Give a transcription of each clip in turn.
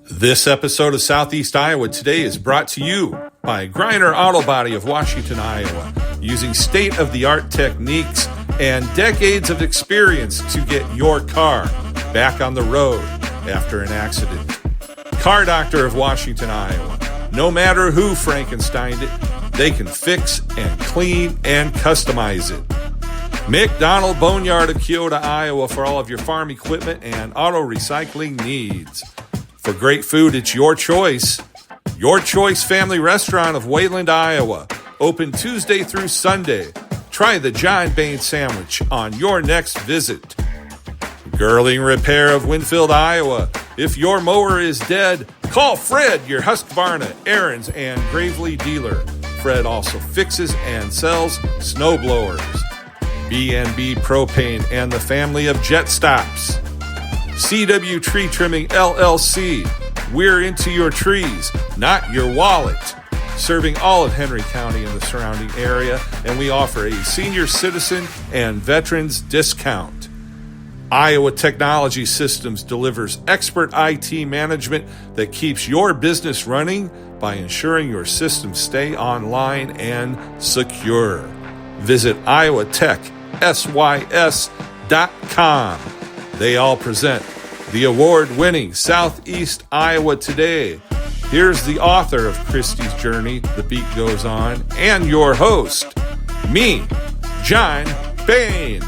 This episode of Southeast Iowa Today is brought to you by Griner Auto Body of Washington, Iowa, using state-of-the-art techniques and decades of experience to get your car back on the road after an accident. Car Doctor of Washington, Iowa. No matter who Frankensteined it, they can fix and clean and customize it. McDonald Boneyard of Keota, Iowa for all of your farm equipment and auto recycling needs. For great food, it's your choice. Your Choice Family Restaurant of Wayland, Iowa. Open Tuesday through Sunday. Try the giant Bain sandwich on your next visit. Girling Repair of Winfield, Iowa. If your mower is dead, call Fred, your Husqvarna, Aaron's, and Gravely dealer. Fred also fixes and sells snow blowers. B&B Propane and the family of Jet Stops. CW Tree Trimming LLC. We're into your trees, not your wallet. Serving all of Henry County and the surrounding area, and we offer a senior citizen and veterans discount. Iowa Technology Systems delivers expert IT management that keeps your business running by ensuring your systems stay online and secure. Visit iowatechsys.com. They all present the award-winning Southeast Iowa Today. Here's the author of Christie's Journey, The Beat Goes On, and your host, me, John Bain.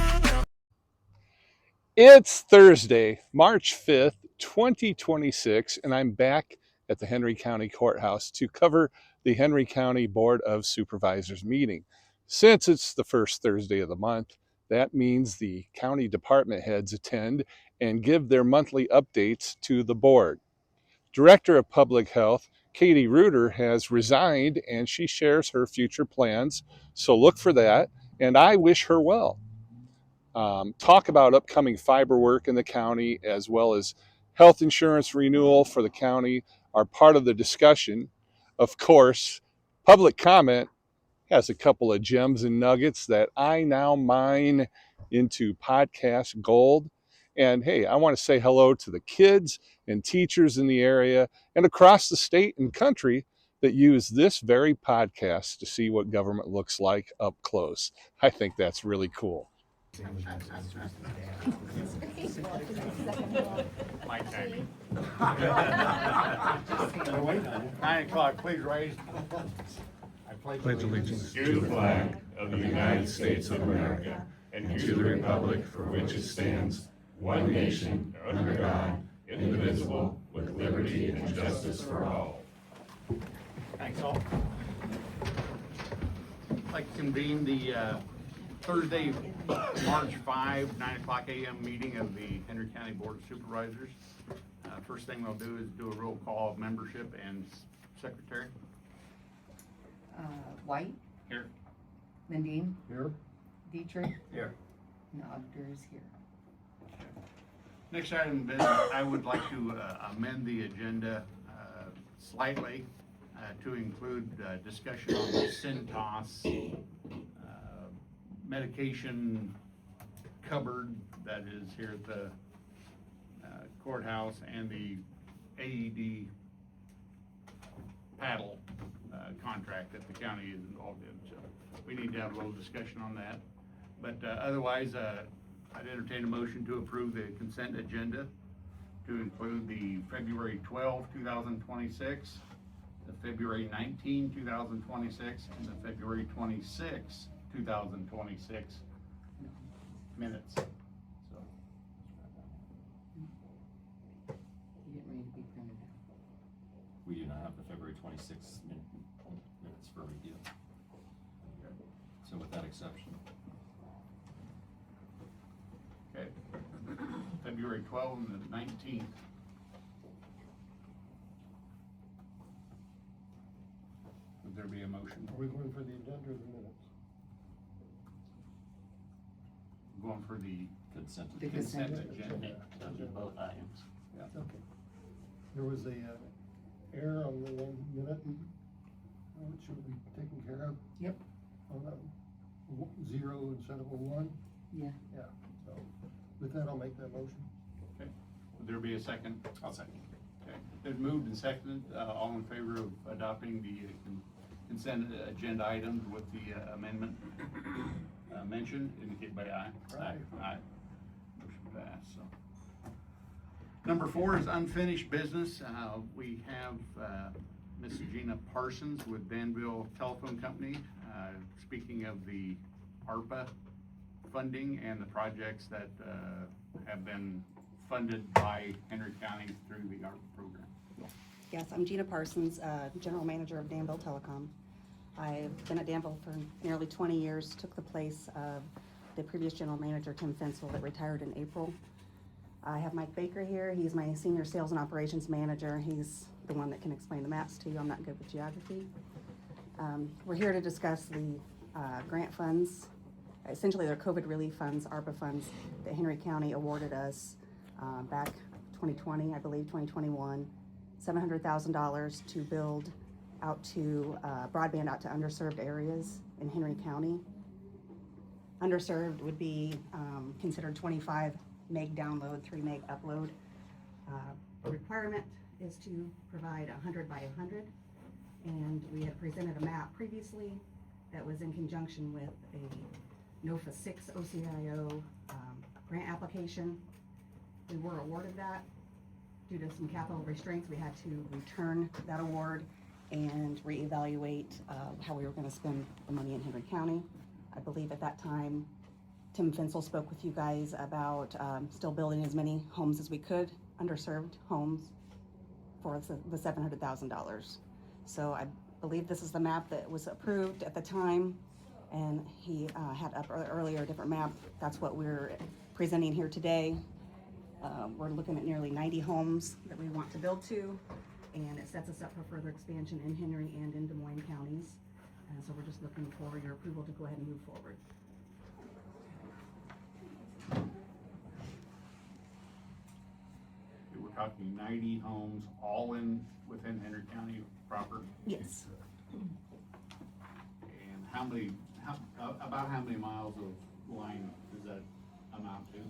It's Thursday, March 5th, 2026, and I'm back at the Henry County Courthouse to cover the Henry County Board of Supervisors meeting. Since it's the first Thursday of the month, that means the county department heads attend and give their monthly updates to the board. Director of Public Health Katie Reuter has resigned and she shares her future plans, so look for that, and I wish her well. Talk about upcoming fiber work in the county as well as health insurance renewal for the county are part of the discussion. Of course, public comment has a couple of gems and nuggets that I now mine into podcast gold. And hey, I want to say hello to the kids and teachers in the area and across the state and country that use this very podcast to see what government looks like up close. I think that's really cool. My timing. 9 o'clock, please rise. I pledge allegiance to the flag of the United States of America and to the republic for which it stands, one nation, under God, indivisible, with liberty and justice for all. Thanks all. I'd like to convene the Thursday, March 5, 9 o'clock a.m. meeting of the Henry County Board of Supervisors. First thing we'll do is do a roll call of membership and secretary. White. Here. Mendine. Here. Dietrich. Here. And Auditor is here. Next item of business, I would like to amend the agenda slightly to include discussion on the Cintas medication cupboard that is here at the courthouse and the AED paddle contract that the county is involved in. So we need to have a little discussion on that. But otherwise, I'd entertain a motion to approve the consent agenda to include the February 12, 2026, the February 19, 2026, and the February 26, 2026 minutes. So. Getting ready to be printed out. We do not have the February 26th minutes for review. So with that exception. Okay. February 12 and the 19th. Would there be a motion? Are we going for the agenda or the minutes? Going for the Consent. The consent consent agenda. Those are both items. Yeah. Okay. There was a error on the 1 minute. It should be taken care of. Yep. On that 0 instead of a 1. Yeah. Yeah. So with that, I'll make that motion. Okay. Would there be a second? I'll second. Okay. Been moved and seconded, all in favor of adopting the consent agenda items with the amendment mentioned, indicate by aye. Aye. Aye. Motion passed, so. Number 4 is unfinished business. We have Miss Gina Parsons with Danville Telephone Company, speaking of the ARPA funding and the projects that have been funded by Henry County through the ARPA program. Yes, I'm Gina Parsons, General Manager of Danville Telecom. I've been at Danville for nearly 20 years, took the place of the previous General Manager, Tim Fensel, that retired in April. I have Mike Baker here. He's my Senior Sales and Operations Manager. He's the one that can explain the maps to you. I'm not good with geography. We're here to discuss the grant funds. Essentially, they're COVID relief funds, ARPA funds, that Henry County awarded us back 2020, I believe, 2021. $700,000 to build out to broadband out to underserved areas in Henry County. Underserved would be considered 25 meg download, 3 meg upload. The requirement is to provide 100 by 100, and we had presented a map previously that was in conjunction with a NOFA 6 OCIO grant application. We were awarded that. Due to some capital restraints, we had to return that award and reevaluate how we were going to spend the money in Henry County. I believe at that time, Tim Fensel spoke with you guys about still building as many homes as we could, underserved homes, for the $700,000. So I believe this is the map that was approved at the time, and he had up earlier a different map. That's what we're presenting here today. We're looking at nearly 90 homes that we want to build to, and it sets us up for further expansion in Henry and in Des Moines counties. And so we're just looking for your approval to go ahead and move forward. We're talking 90 homes, all within Henry County proper. Yes. And about how many miles of line does that amount to?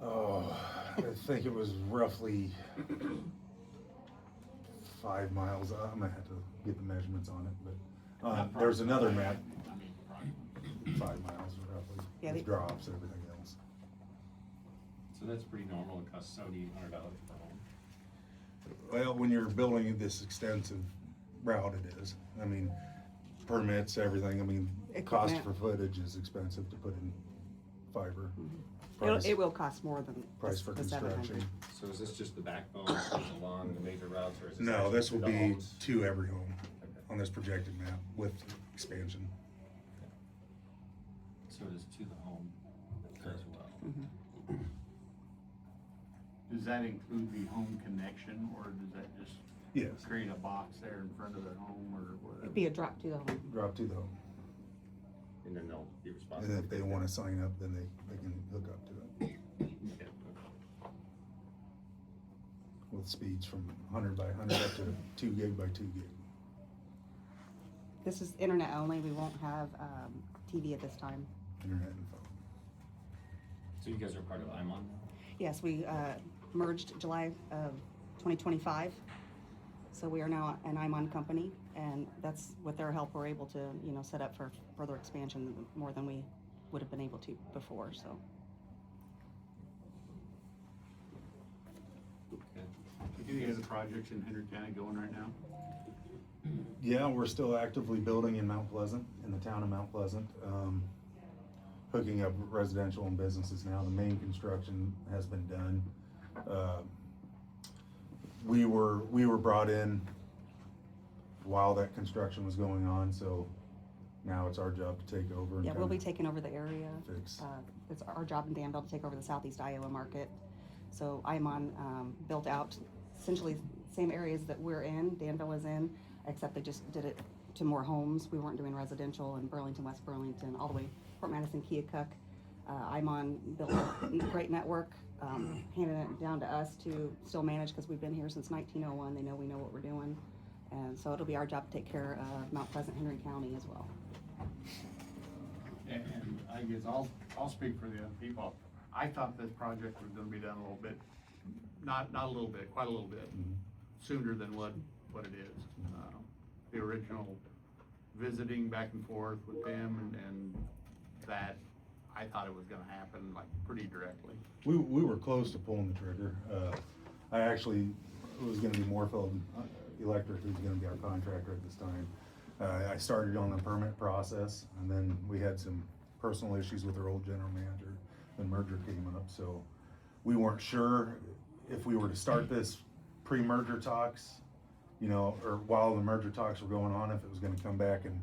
Oh, I think it was roughly 5 miles. I'm gonna have to get the measurements on it, but there's another map, I mean, approximately. 5 miles roughly, Yeah, with drops, everything else. So that's pretty normal, it costs $7,800 per home. Well, when you're building this extensive route, it is. I mean, permits, everything. I mean, cost Equipment. for footage is expensive to put in fiber. It will cost more than Price for the 700. construction. So is this just the backbone that goes along the major routes, or is this? No, actually this will the be homes? to every home Okay. on this projected map with expansion. So it is to the home as well. Does that include the home connection, or does that just Yes, create a box there in front of their home, or It'd whatever? be a drop to the home. drop to the home. And then they'll be responsible. And if they wanna sign up, then they can hook up to it Okay. with speeds from 100 by 100 up to 2 gig by 2 gig. This is internet only. We won't have TV at this time. Internet and phone. So you guys are part of IMON? Yes, we merged July of 2025. So we are now an IMON company, and that's with their help, we're able to, set up for further expansion more than we would have been able to before, so. Okay. Any other projects in Henry County going right now? Yeah, we're still actively building in Mount Pleasant, in the town of Mount Pleasant. Hooking up residential and businesses now. The main construction has been done. We were brought in while that construction was going on, so now it's our job to take over and Yeah, we'll be kinda taking over the area. fix. It's our job in Danville to take over the southeast Iowa market. So IMON built out essentially same areas that we're in, Danville is in, except they just did it to more homes. We weren't doing residential in Burlington, West Burlington, all the way Fort Madison, Keokuk. IMON built a great network, handing it down to us to still manage because we've been here since 1901. They know we know what we're doing. And so it'll be our job to take care of Mount Pleasant, Henry County as well. And I guess I'll speak for the other people. I thought this project was gonna be done a little bit, not a little bit, quite a little bit sooner than what it is. The original visiting back and forth with them and that, I thought it was gonna happen like pretty directly. We were close to pulling the trigger. It was gonna be Moorfield Electric who's gonna be our contractor at this time. I started on the permit process, and then we had some personal issues with our old general manager. The merger came up, so we weren't sure if we were to start this pre-merger talks, you know, or while the merger talks were going on, if it was gonna come back and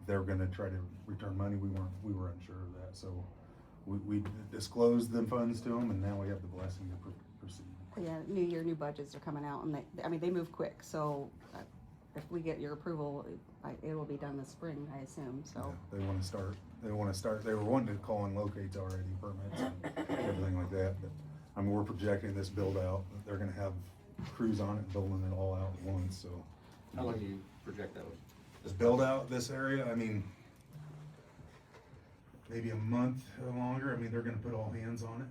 they were gonna try to return money. We were unsure of that, so we disclosed the funds to them, and now we have the blessing to proceed. Yeah, new year, new budgets are coming out, and they move quick, so if we get your approval, it will be done this spring, I assume, so. Yeah, they wanna start, they were wanting to call in locates already, permits and everything like that, but, I mean, we're projecting this build out, they're gonna have crews on it, building it all out at once, so. How long do you project that? This build out this area, I mean, maybe a month or longer. I mean, they're gonna put all hands on it.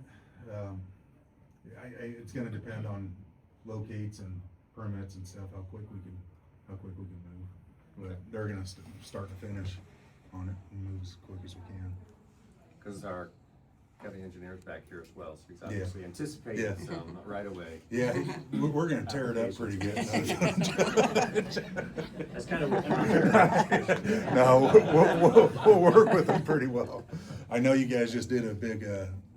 It's gonna depend on locates and permits and stuff, how quick we can move. But they're gonna start to finish on it and move as quick as we can. Because our county engineer's back here as well, so he's Yeah. obviously anticipating Yeah. some right away. Yeah, we're gonna tear it up pretty good. That's kind of. No, we'll work with them pretty well. I know you guys just did a big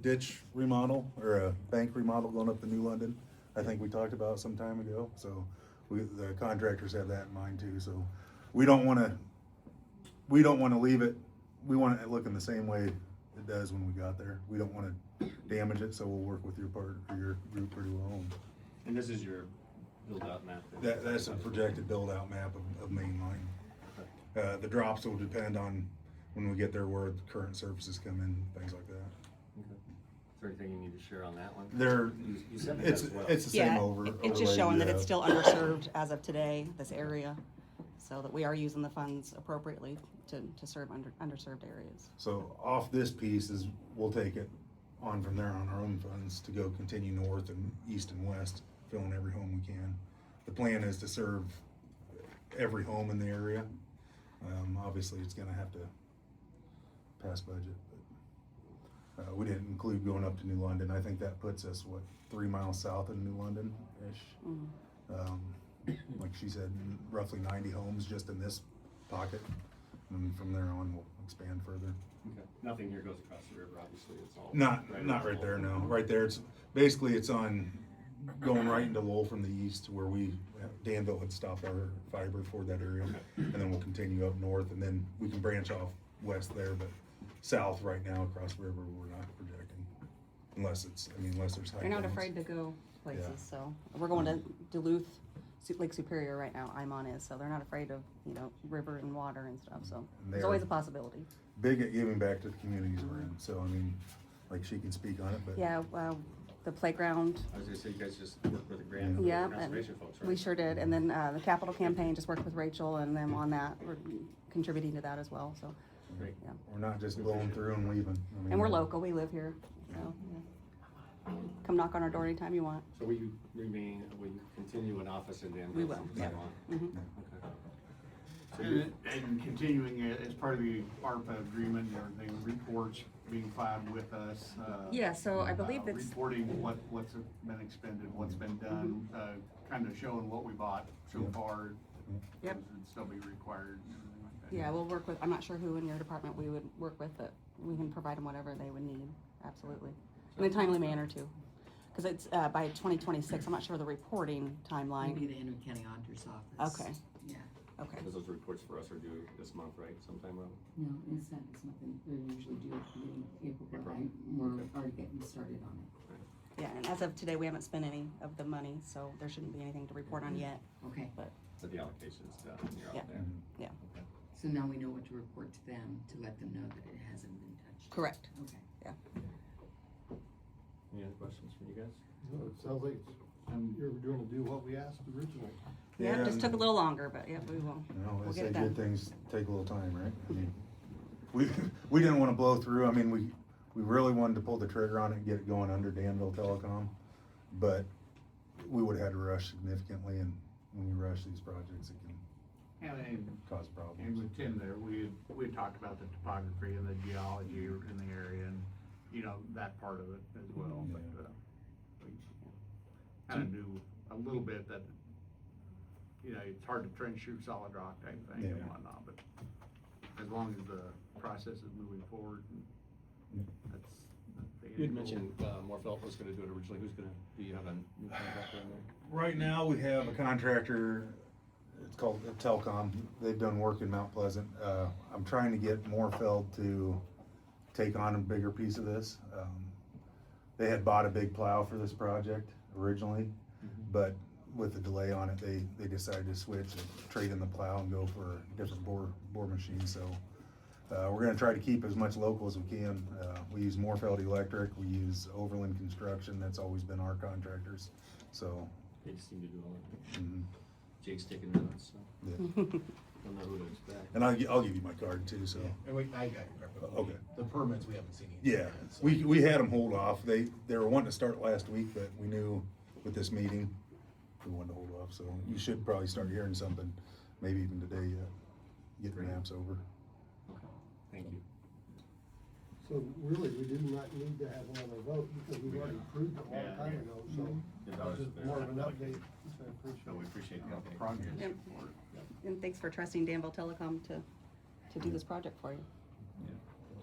ditch remodel or a bank remodel going up to New London. I think we talked about some time ago, so the contractors have that in mind too, so we don't wanna leave it, we want it looking the same way it does when we got there. We don't wanna damage it, so we'll work with your part, or your group pretty well. And this is your build-out map? That's a projected build-out map of Main Line. The drops will depend on when we get there where the current surfaces come in, things like that. Okay. Is there anything you need to share on that one? You sent me that It's as well. the same Yeah, it's just overlay showing we that it's have. still underserved as of today, this area, so that we are using the funds appropriately to serve underserved areas. So off this piece we'll take it on from there on our own funds to go continue north and east and west, filling every home we can. The plan is to serve every home in the area. Obviously, it's gonna have to pass budget, but we didn't include going up to New London. I think that puts us, 3 miles south of New London-ish. Like she said, roughly 90 homes just in this pocket. And from there on, we'll expand further. Okay. Nothing here goes across the river, obviously, it's all. Not right there, no. Right there, it's on going right into Lowell from the east where Danville had stopped our fiber for that area. And then we'll continue up north, and then we can branch off west there, but south right now across the river, we're not projecting. Unless there's high They're not winds. afraid to go places, Yeah. so, we're going to Duluth, Lake Superior right now, Imon is, so they're not afraid of, river and water and stuff, so, And there's they're always a possibility. big at giving back to the communities we're in, so like she can speak on it, but. Yeah, well, the playground, I was gonna say, you guys just worked with the grant for the yeah, and conservation folks, right? we sure did, and then, the capital campaign, just worked with Rachel and them on that, we're contributing to that as well, so, Great. yeah. We're not just blowing through and leaving. And we're local, we live here, so, yeah. Come knock on our door anytime you want. So will you continue in office in Danville? We will, from yeah. now on? Mhm. Okay. And continuing as part of the ARPA agreement and everything, reports being filed with us. Yeah, so I believe that's, Reporting what's been expended, what's been done, kind of showing what we bought so far. Yep. It'd still be required and everything like that. yeah, we'll work with, I'm not sure who in your department we would work with, but we can provide them whatever they would need, absolutely. In a timely manner too, because it's, by 2026, I'm not sure the reporting timeline. Maybe the Henry County Auditor's Office. Okay, Yeah, okay. Because those reports for us are due this month, right, sometime around? no, it's nothing, they're usually due at the beginning of April, but April. we're already getting started on it. Yeah, and as of today, we haven't spent any of the money, so there shouldn't be anything to report on yet. Okay, So the allocation's done, and you're Yeah. out there. Yeah, Okay. so now we know what to report to them, to let them know that it hasn't been touched. correct. Okay. Any other questions from you guys? No, it sounds like you're gonna do what we asked originally. Yeah, it just and- took a little longer, but yeah, we will. They We'll say get it good done. things take a little time, right? We didn't wanna blow through, we really wanted to pull the trigger on it and get it going under Danville Telecom, but we would've had to rush significantly, and when you rush these projects, it can And cause And problems. with Tim there, we had talked about the topography and the geology in the area and, you know, that part of it as well, but, we kinda knew a little bit that, you know, it's hard to trench through solid rock type thing and Yeah. whatnot, but as long as the process is moving forward, that's the You had end mentioned, goal. Morfeld was gonna do it originally, do you have a new contractor in there? Right now, we have a contractor, it's called Telcom, they've done work in Mount Pleasant. I'm trying to get Morfeld to take on a bigger piece of this. They had bought a big plow for this project originally, but with the delay on it, they decided to switch and trade in the plow and go for a different bore machine, so. We're gonna try to keep as much local as we can. We use Morfeld Electric, we use Overland Construction, that's always been our contractors, so. They just seem to do all of it. mhm, Jake's taking notes, so yeah. don't know who to expect. And I'll give you my card too, so. And I got your card, but Okay. the permits, we haven't seen anything Yeah, yet, so. we had them hold off. They were wanting to start last week, but we knew with this meeting, we wanted to hold off, so you should probably start hearing something, maybe even today, get the maps over. Okay, thank you. So really, we do not need to have another vote because we've already approved it a long time ago, so It it's does. just more of an update. So I appreciate So we it. appreciate the update. Progress. Yep. And thanks for trusting Danville Telecom to do this project for you.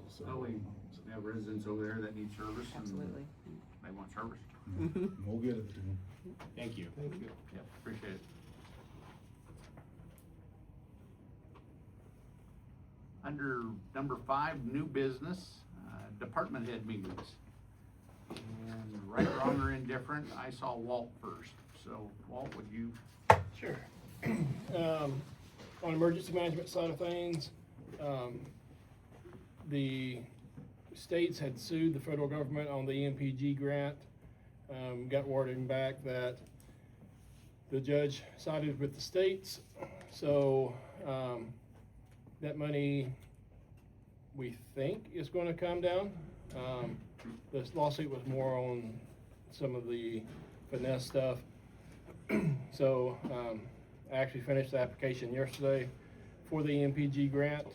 So, Well, we have residents over there that need service and Absolutely. they want service. We'll get it to them. Thank you. Thank you. Yep, appreciate it. Under number 5, new business, department head meetings. And right, wrong, or indifferent, I saw Walt first. So Walt, would you? Sure. On emergency management side of things, the states had sued the federal government on the EMPG grant. Got wording back that the judge sided with the states, so that money we think is going to come down. This lawsuit was more on some of the finesse stuff. So I actually finished the application yesterday for the EMPG grant.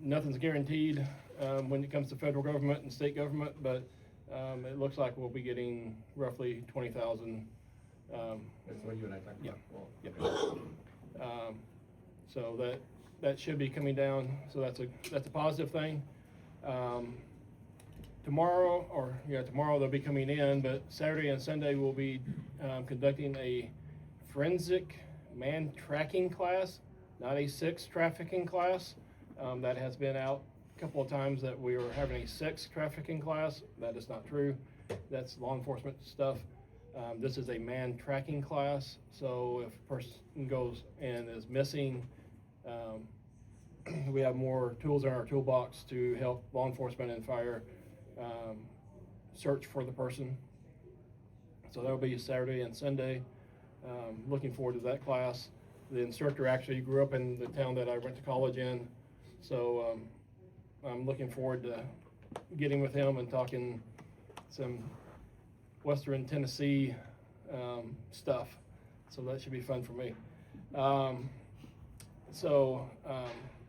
Nothing's guaranteed when it comes to federal government and state government, but it looks like we'll be getting roughly 20,000. That's what you and I talked Yeah. about. Yep. So that should be coming down, so that's a positive thing. Tomorrow they'll be coming in, but Saturday and Sunday we'll be conducting a forensic man tracking class, not a sex trafficking class. That has been out a couple of times that we were having a sex trafficking class. That is not true. That's law enforcement stuff. This is a man tracking class, so if a person goes and is missing, we have more tools in our toolbox to help law enforcement and fire search for the person. So that'll be Saturday and Sunday. Looking forward to that class. The instructor actually grew up in the town that I went to college in, so I'm looking forward to getting with him and talking some Western Tennessee stuff. So that should be fun for me.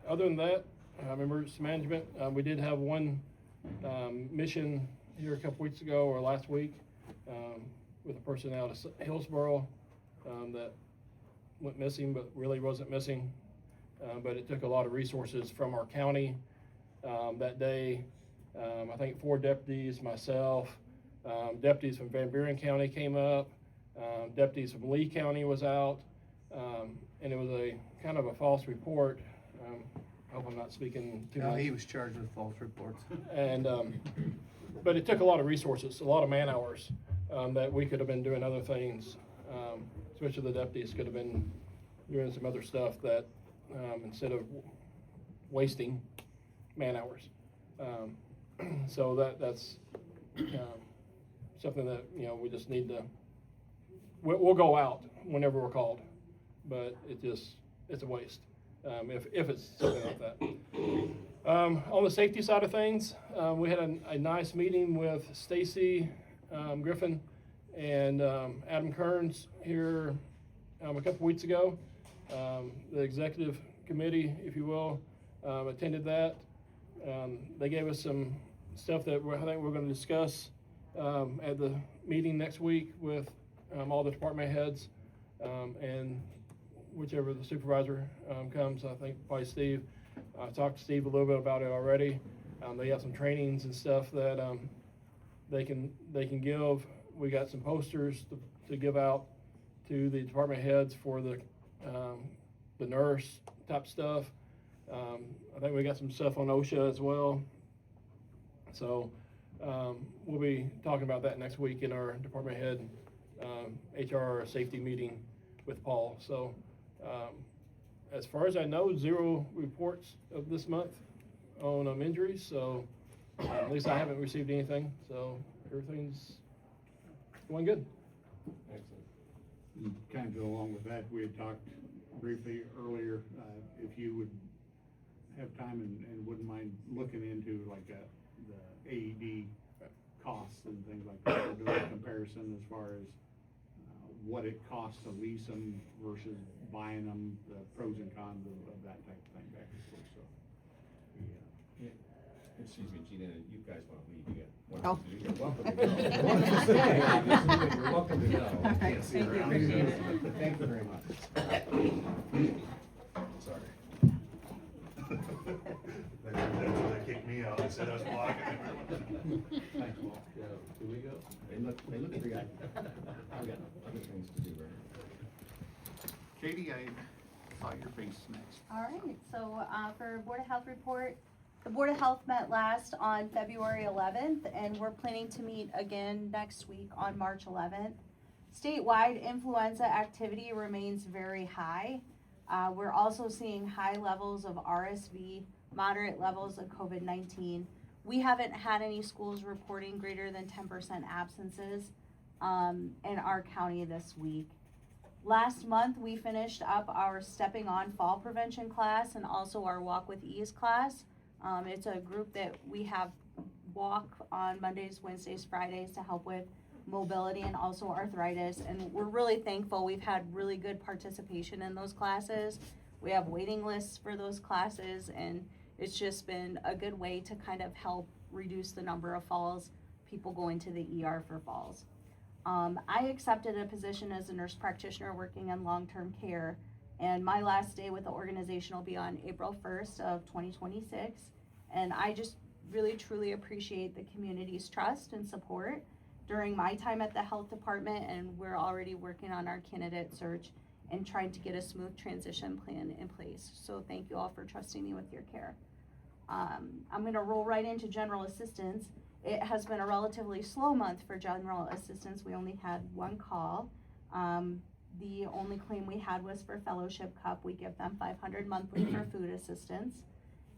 Other than that, emergency management, we did have one mission here a couple weeks ago or last week with a person out of Hillsboro that went missing, but really wasn't missing. But it took a lot of resources from our county that day. I think 4 deputies, myself, deputies from Van Buren County came up, deputies from Lee County was out, and it was a kind of a false report. I hope I'm not speaking too much. No, he was charged with false reports. And, but it took a lot of resources, a lot of man hours, that we could have been doing other things. Especially the deputies could have been doing some other stuff that, instead of wasting man hours. So that's something that, we just need to, we'll go out whenever we're called, but it's a waste. If it's something like that. On the safety side of things, we had a nice meeting with Stacy Griffin and Adam Kearns here a couple weeks ago. The executive committee, if you will, attended that. They gave us some stuff that I think we're going to discuss at the meeting next week with all the department heads, and whichever the supervisor comes, I think probably Steve. I talked to Steve a little bit about it already. They have some trainings and stuff that they can give. We got some posters to give out to the department heads for the nurse type stuff. I think we got some stuff on OSHA as well. So we'll be talking about that next week in our department head HR safety meeting with Paul. So as far as I know, 0 reports of this month on injuries. So at least I haven't received anything. So everything's going good. And kind of go along with that, we had talked briefly earlier, if you would have time and wouldn't mind looking into like the AED costs and things like that, or doing a comparison as far as what it costs to lease them versus buying them, the pros and cons of that type of thing back and forth, so. Excuse me, Gina, you guys want to leave, you got Oh. one to do, you're welcome to go. You want to stay, obviously, you're welcome to go. I can't see Thank you. around, so, thank you very much. Sorry. They kicked me out, they said I was blocking it. Thanks, Paul. Do we go? They look pretty, I've got other things to do, right? Katie, I saw your face next. All right, so for Board of Health report, the Board of Health met last on February 11th, and we're planning to meet again next week on March 11th. Statewide influenza activity remains very high. We're also seeing high levels of RSV, moderate levels of COVID-19. We haven't had any schools reporting greater than 10% absences in our county this week. Last month, we finished up our Stepping On Fall Prevention class and also our Walk with Ease class. It's a group that we have walk on Mondays, Wednesdays, Fridays to help with mobility and also arthritis. And we're really thankful. We've had really good participation in those classes. We have waiting lists for those classes, and it's just been a good way to kind of help reduce the number of falls, people going to the ER for falls. I accepted a position as a nurse practitioner working in long-term care, and my last day with the organization will be on April 1st of 2026. And I just really truly appreciate the community's trust and support during my time at the health department, and we're already working on our candidate search and trying to get a smooth transition plan in place. So thank you all for trusting me with your care. I'm gonna roll right into general assistance. It has been a relatively slow month for general assistance. We only had 1 call. The only claim we had was for Fellowship Cup. We give them $500 monthly for food assistance.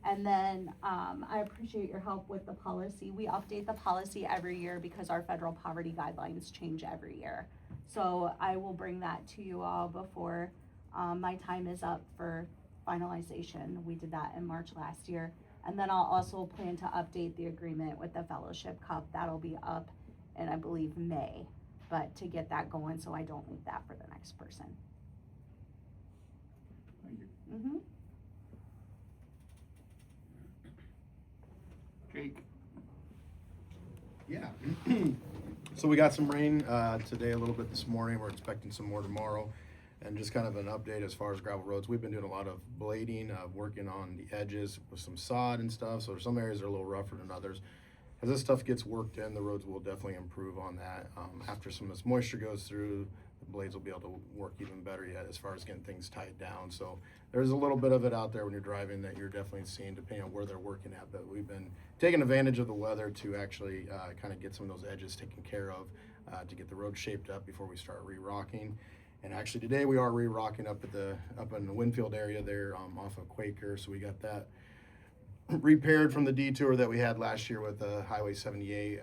And then I appreciate your help with the policy. We update the policy every year because our federal poverty guidelines change every year. So I will bring that to you all before my time is up for finalization. We did that in March last year. And then I'll also plan to update the agreement with the Fellowship Cup. That'll be up in, I believe, May. But to get that going so I don't leave that for the next person. Thank you. Mm-hmm. Jake? Yeah. So we got some rain today, a little bit this morning. We're expecting some more tomorrow. And just kind of an update as far as gravel roads. We've been doing a lot of blading, working on the edges with some sod and stuff. So some areas are a little rougher than others. As this stuff gets worked in, the roads will definitely improve on that. After some of this moisture goes through, the blades will be able to work even better yet as far as getting things tied down. So there's a little bit of it out there when you're driving that you're definitely seeing depending on where they're working at. But we've been taking advantage of the weather to actually kind of get some of those edges taken care of to get the road shaped up before we start re-rocking. And actually today we are re-rocking up in the Winfield area there off of Quaker. So we got that repaired from the detour that we had last year with Highway 78,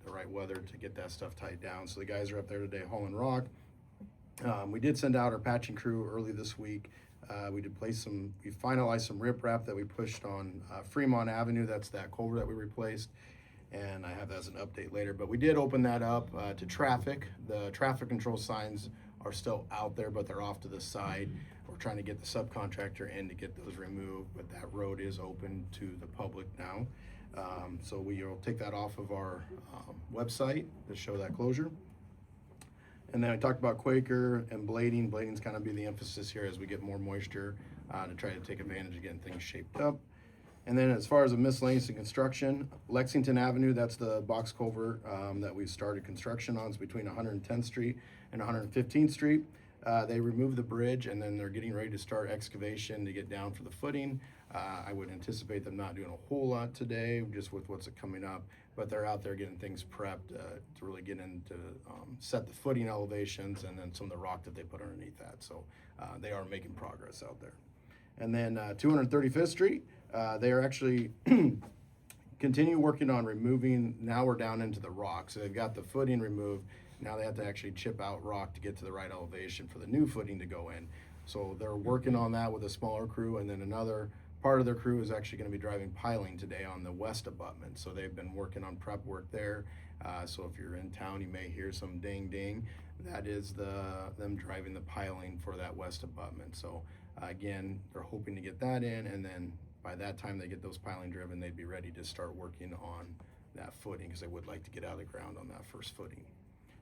the right weather to get that stuff tied down. So the guys are up there today hauling rock. We did send out our patching crew early this week. We finalized some riprap that we pushed on Fremont Avenue. That's that culvert that we replaced. and I have that as an update later. But we did open that up to traffic. The traffic control signs are still out there, but they're off to the side. We're trying to get the subcontractor in to get those removed, but that road is open to the public now. So we will take that off of our website to show that closure. And then I talked about Quaker and blading. Blading's kind of be the emphasis here as we get more moisture to try to take advantage of getting things shaped up. And then as far as the miscellaneous and construction, Lexington Avenue, that's the box culvert that we started construction on. It's between 110th Street and 115th Street. They removed the bridge and then they're getting ready to start excavation to get down for the footing. I would anticipate them not doing a whole lot today, just with what's coming up, but they're out there getting things prepped to really get into set the footing elevations and then some of the rock that they put underneath that. So they are making progress out there. And then 235th Street, they are actually continue working on removing. Now we're down into the rock, so they've got the footing removed. Now they have to actually chip out rock to get to the right elevation for the new footing to go in. So they're working on that with a smaller crew, and then another part of their crew is actually going to be driving piling today on the west abutment. So they've been working on prep work there. So if you're in town, you may hear some ding ding. That is them driving the piling for that west abutment. So again, they're hoping to get that in, and then by that time they get those piling driven, they'd be ready to start working on that footing because they would like to get out of the ground on that first footing.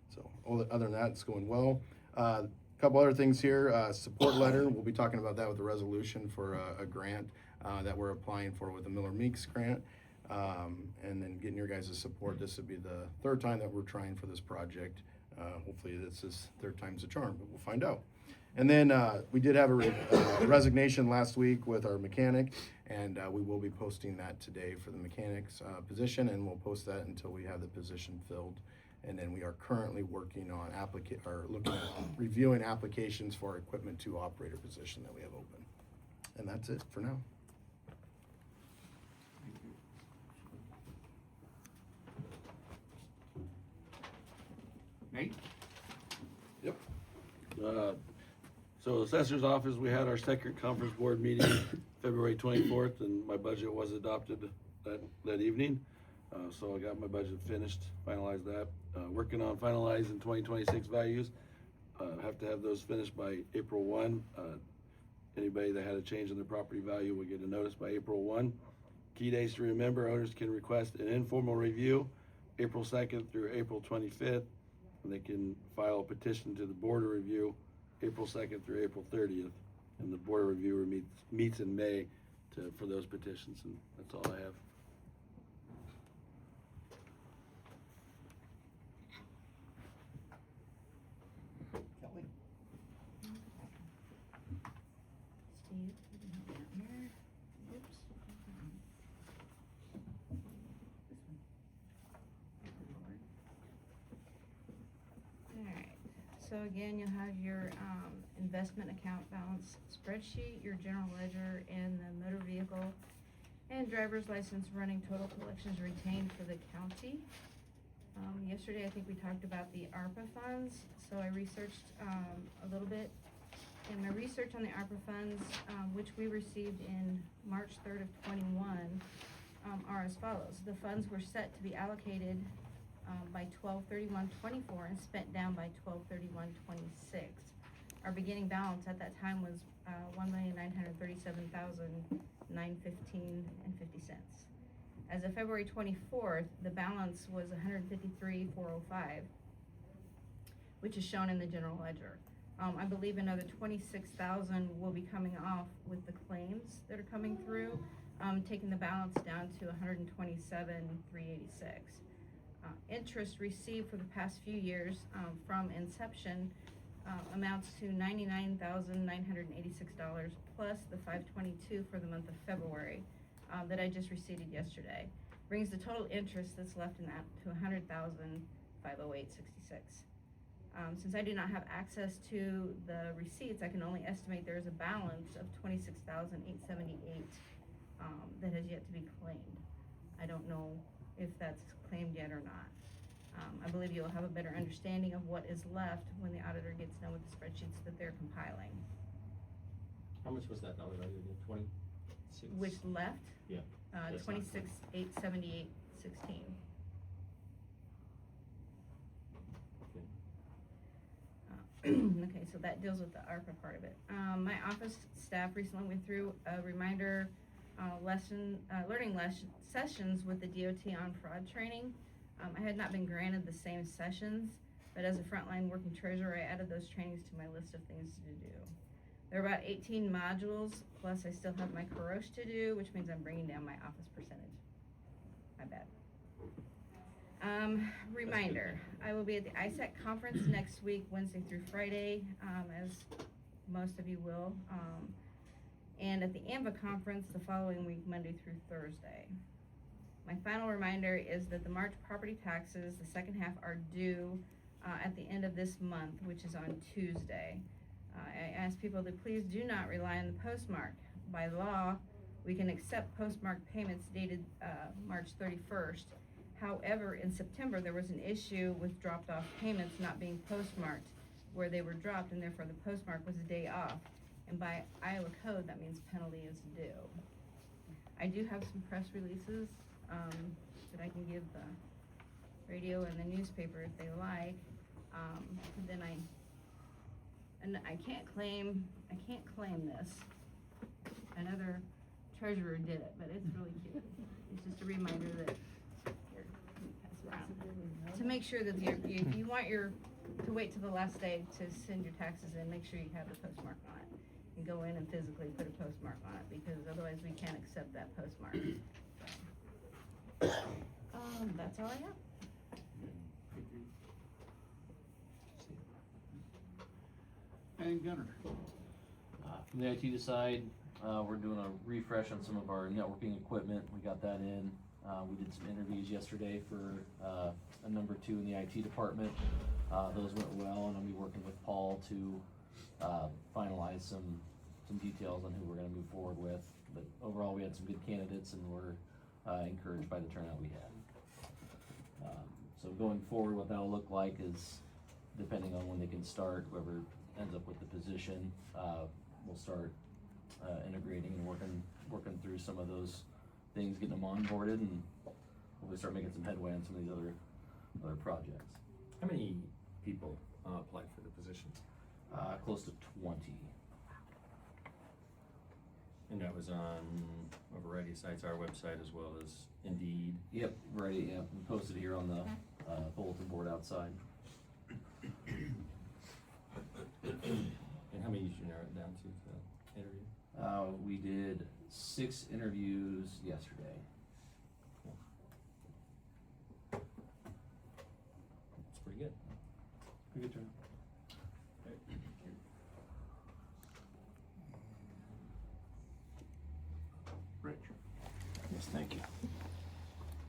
So other than that, it's going well. A couple other things here. Support letter. We'll be talking about that with the resolution for a grant that we're applying for with the Miller Meeks grant. And then getting your guys' support. This would be the third time that we're trying for this project. Hopefully this is third time's a charm, but we'll find out. And then we did have a resignation last week with our mechanic, and we will be posting that today for the mechanic's position, and we'll post that until we have the position filled. And then we are currently working on looking at reviewing applications for our equipment 2 operator position that we have open. And that's it for now. Nate? Yep. So Assessor's Office, we had our second conference board meeting February 24th, and my budget was adopted that evening. So I got my budget finished, finalized that. Working on finalizing 2026 values. Have to have those finished by April 1. Anybody that had a change in their property value will get a notice by April 1. Key days to remember: owners can request an informal review April 2nd through April 25th. And they can file a petition to the Board of Review April 2nd through April 30th. And the Board of Review meets in May for those petitions, and that's all I have. So again, you'll have your investment account balance spreadsheet, your general ledger, and the motor vehicle and driver's license running total collections retained for the county. Yesterday, I think we talked about the ARPA funds, so I researched a little bit. And my research on the ARPA funds, which we received in March 3rd of 21, are as follows. The funds were set to be allocated by 12/31/24 and spent down by 12/31/26. Our beginning balance at that time was $1,937,915.50. As of February 24th, the balance was $153,405, which is shown in the general ledger. I believe another $26,000 will be coming off with the claims that are coming through, taking the balance down to $127,386. Interest received for the past few years from inception amounts to $99,986 plus the $522 for the month of February that I just received yesterday. Brings the total interest that's left in that to $100,508.66. Since I do not have access to the receipts, I can only estimate there is a balance of $26,878 that has yet to be claimed. I don't know if that's claimed yet or not. I believe you'll have a better understanding of what is left when the auditor gets done with the spreadsheets that they're compiling. How much was that dollar value again? 26? Which left? Yeah. 26,878.16. Okay, so that deals with the ARPA part of it. My office staff recently went through a reminder learning sessions with the DOT on fraud training. I had not been granted the same sessions, but as a frontline working treasurer, I added those trainings to my list of things to do. There are about 18 modules, plus I still have my Karosh to do, which means I'm bringing down my office percentage. My bad. Reminder, I will be at the ISAC conference next week, Wednesday through Friday, as most of you will. And at the AMVA conference the following week, Monday through Thursday. My final reminder is that the March property taxes, the second half, are due at the end of this month, which is on Tuesday. I ask people to please do not rely on the postmark. By law, we can accept postmark payments dated March 31st. However, in September, there was an issue with dropped off payments not being postmarked where they were dropped, and therefore the postmark was a day off. And by Iowa code, that means penalty is due. I do have some press releases that I can give the radio and the newspaper if they like. I can't claim this. Another treasurer did it, but it's really cute. It's just a reminder that to make sure that if you want to wait till the last day to send your taxes in, make sure you have the postmark on it. And go in and physically put a postmark on it, because otherwise we can't accept that postmark. That's all I have. And Gunner. From the IT side, we're doing a refresh on some of our networking equipment. We got that in. We did some interviews yesterday for a number 2 in the IT department. Those went well, and I'll be working with Paul to finalize some details on who we're going to move forward with. But overall, we had some good candidates, and we're encouraged by the turnout we had. So going forward, what that'll look like is, depending on when they can start, whoever ends up with the position, we'll start integrating and working through some of those things, getting them onboarded, and we'll start making some headway on some of these other projects. How many people applied for the position? Close to 20. And that was on a variety of sites, our website as well as Indeed. Yep, variety. Yeah, we posted it here on the bulletin board outside. And how many did you narrow it down to interview? We did 6 interviews yesterday. That's pretty good. Pretty good turn. Yes, thank you.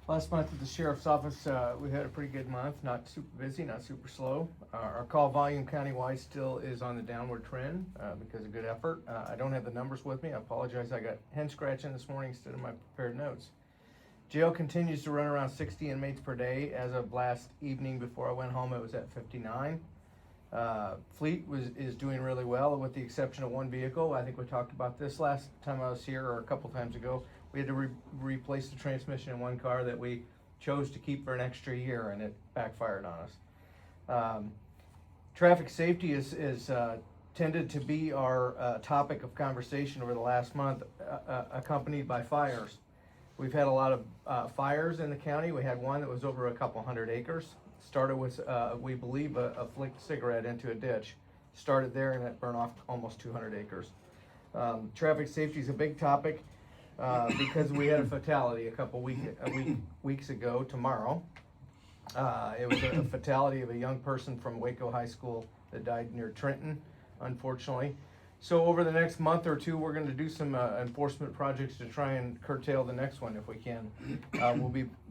Last month at the Sheriff's Office, we had a pretty good month, not super busy, not super slow. Our call volume countywide still is on the downward trend because of good effort. I don't have the numbers with me. I apologize. I got hen scratching this morning instead of my prepared notes. Jail continues to run around 60 inmates per day. As of last evening before I went home, it was at 59. Fleet is doing really well, with the exception of one vehicle. I think we talked about this last time I was here, or a couple times ago. We had to replace the transmission in one car that we chose to keep for an extra year, and it backfired on us. Traffic safety is tended to be our topic of conversation over the last month, accompanied by fires. We've had a lot of fires in the county. We had one that was over a couple hundred acres. Started with, we believe, a flicked cigarette into a ditch. Started there, and it burned off almost 200 acres. Traffic safety is a big topic because we had a fatality a couple weeks ago tomorrow. It was a fatality of a young person from Waco High School that died near Trenton, unfortunately. So over the next month or two, we're going to do some enforcement projects to try and curtail the next one if we can.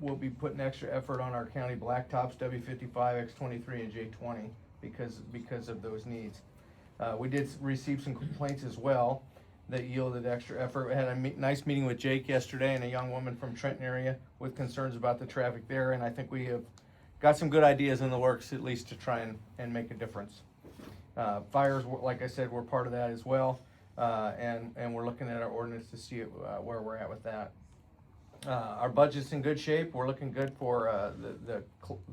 We'll be putting extra effort on our county blacktops, W55, X23, and J20 because of those needs. We did receive some complaints as well that yielded extra effort. We had a nice meeting with Jake yesterday and a young woman from Trenton area with concerns about the traffic there, and I think we have got some good ideas in the works, at least to try and make a difference. Fires, like I said, we're part of that as well, and we're looking at our ordinance to see where we're at with that. Our budget's in good shape. We're looking good for the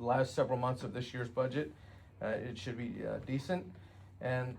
last several months of this year's budget. It should be decent. And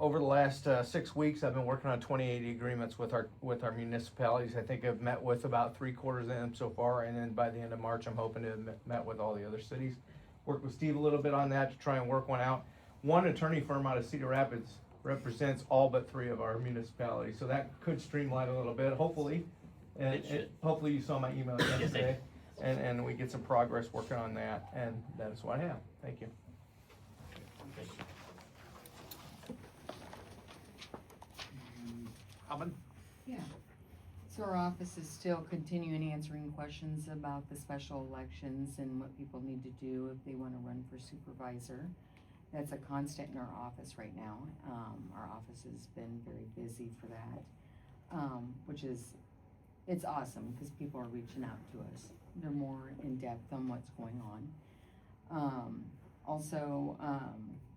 over the last 6 weeks, I've been working on 2080 agreements with our municipalities. I think I've met with about 3/4 of them so far, and then by the end of March, I'm hoping to have met with all the other cities. Worked with Steve a little bit on that to try and work one out. One attorney firm out of Cedar Rapids represents all but 3 of our municipalities, so that could streamline a little bit, hopefully. And hopefully you saw my email yesterday, and we get some progress working on that, and that is what I have. Thank you. Robin? Yeah. So our office is still continuing answering questions about the special elections and what people need to do if they want to run for supervisor. That's a constant in our office right now. Our office has been very busy for that, which is, it's awesome because people are reaching out to us. They're more in depth on what's going on. Also,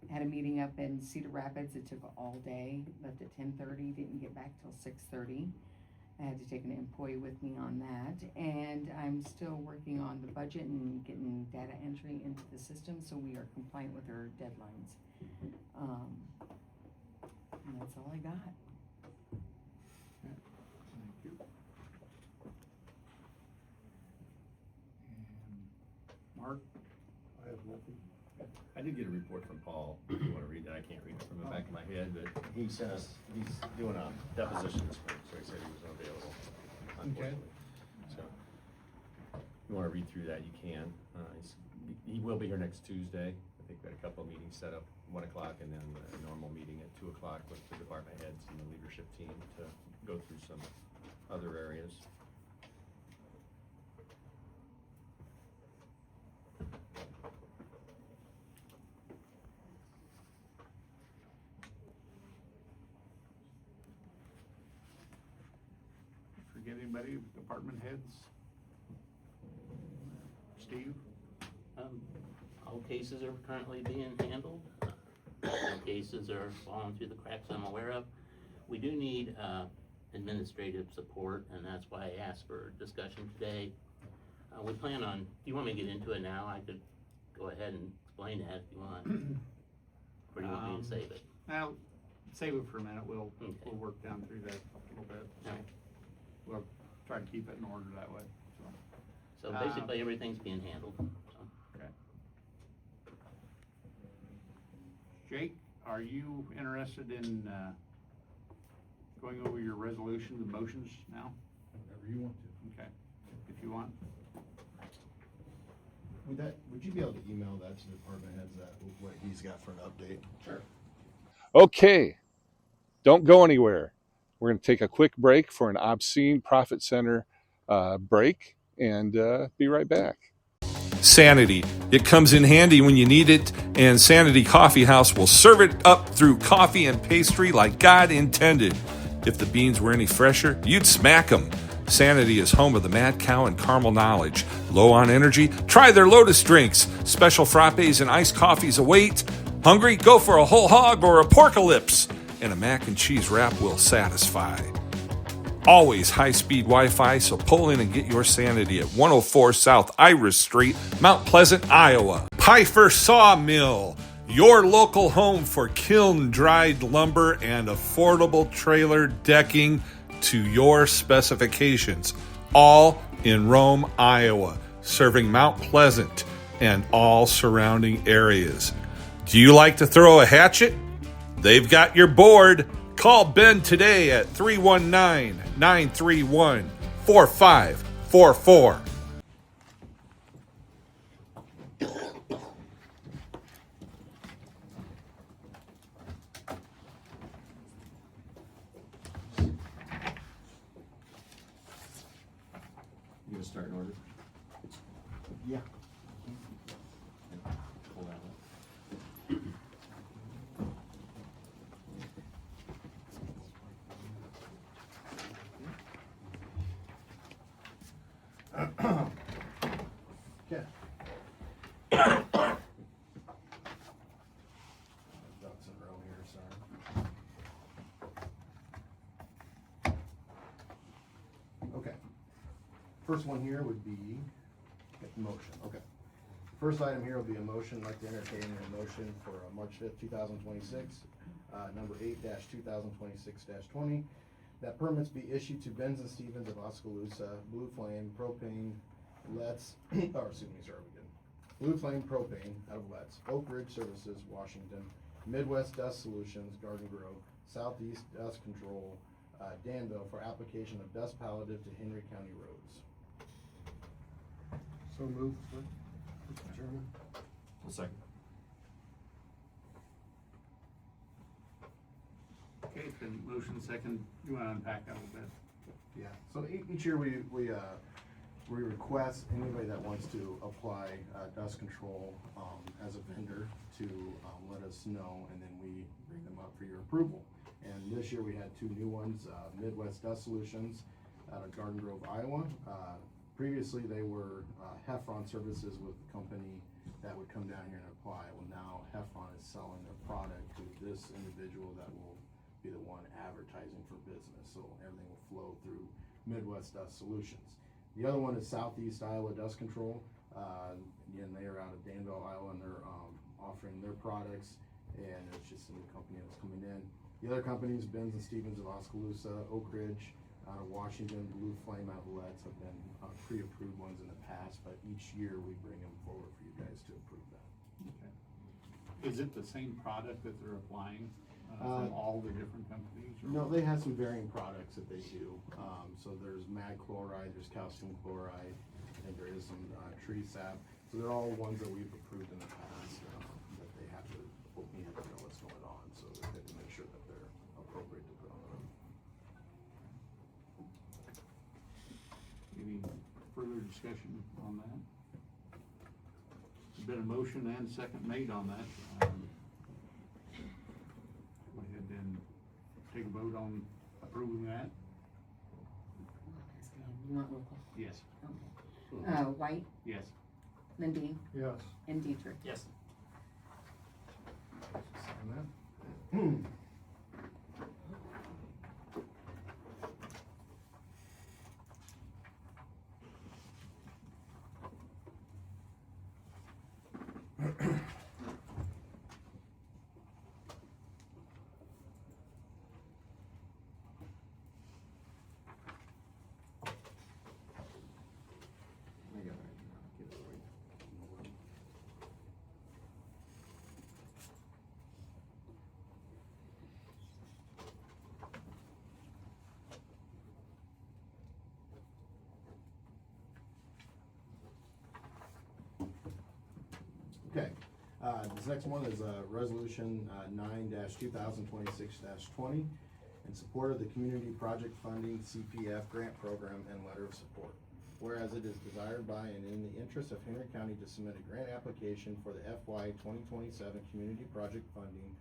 had a meeting up in Cedar Rapids. It took all day, left at 10:30, didn't get back till 6:30. I had to take an employee with me on that, and I'm still working on the budget and getting data entry into the system so we are compliant with our deadlines. And that's all I got. Thank you. Mark? I have nothing. I did get a report from Paul, if you wanna read that, I can't read it from the back of my head, but he sent us, he's doing a deposition this week, so he said he was unavailable, unfortunately. So, if you wanna read through that, you can. He will be here next Tuesday. I think we had a couple of meetings set up, 1 o'clock, and then a normal meeting at 2 o'clock with the department heads and the leadership team to go through some other areas. Forget anybody, department heads? Steve? All cases are currently being handled. No cases are falling through the cracks I'm aware of. We do need administrative support, and that's why I asked for discussion today. We plan on, do you want me to get into it now? I could go ahead and explain that if you want. Or do you want me to save it? Now, save it for a minute. We'll work down through that a little bit. So we'll try to keep it in order that way. So basically, everything's being handled. Okay. Jake, are you interested in going over your resolutions and motions now? Whatever you want to. Okay, if you want. Would you be able to email that to the department heads, what he's got for an update? Sure. Okay, don't go anywhere. We're going to take a quick break for an obscene profit center break and be right back. Sanity. It comes in handy when you need it, and Sanity Coffee House will serve it up through coffee and pastry like God intended. If the beans were any fresher, you'd smack them. Sanity is home of the Mad Cow and caramel knowledge. Low on energy? Try their Lotus drinks. Special frappes and iced coffees await. Hungry? Go for a whole hog or a porcalypse. And a mac and cheese wrap will satisfy. Always high-speed Wi-Fi, so pull in and get your Sanity at 104 South Iris Street, Mount Pleasant, Iowa. Pfeiffer Sawmill, your local home for kiln-dried lumber and affordable trailer decking to your specifications. All in Rome, Iowa, serving Mount Pleasant and all surrounding areas. Do you like to throw a hatchet? They've got your board. Call Ben today at 319-931-4544. You gonna start in order? Yeah. Pull that up. Okay. Ducks in a row here, sorry. Okay. First one here would be motion. Okay. First item here will be a motion. I'd like to entertain a motion for March 5th, 2026. number 8-2026-20, that permits be issued to Benz and Stevens of Oskaloosa, Blue Flame Propane, Let's, Blue Flame Propane out of Let's, Oak Ridge Services, Washington, Midwest Dust Solutions, Garden Grove, Southeast Dust Control, Danville, for application of dust palliative to Henry County roads. So moved, Mr. Chairman. A second. Okay, it's been motion second. You wanna unpack that a little bit? Yeah, so each year we request anybody that wants to apply dust control as a vendor to let us know, and then we bring them up for your approval. And this year we had two new ones, Midwest Dust Solutions out of Garden Grove, Iowa. Previously they were Heffron Services with the company that would come down here and apply. Well, now Heffron is selling their product to this individual that will be the one advertising for business, so everything will flow through Midwest Dust Solutions. The other one is Southeast Iowa Dust Control. Again, they are out of Danville, Iowa, and they're offering their products, and it's just a new company that's coming in. The other companies, Benz and Stevens of Oskaloosa, Oak Ridge out of Washington, Blue Flame out of Let's, have been pre-approved ones in the past, but each year we bring them forward for you guys to approve that. Okay. Is it the same product that they're applying from all the different companies? Or? No, they have some varying products that they do. So there's mag chloride, there's calcium chloride, and there is some tree sap. So they're all ones that we've approved in the past, that they have to, we have to know what's going on, so they have to make sure that they're appropriate to put on them. Any further discussion on that? There's been a motion and a second made on that. Go ahead and take a vote on approving that. You want roll call? Yes. Okay. White, Yes. Lindeen, Yes. and Dietrich. Yes. Sign that. Okay, this next one is resolution 9-2026-20 in support of the Community Project Funding CPF Grant Program and Letter of Support. Whereas it is desired by and in the interest of Henry County to submit a grant application for the FY 2027 Community Project Funding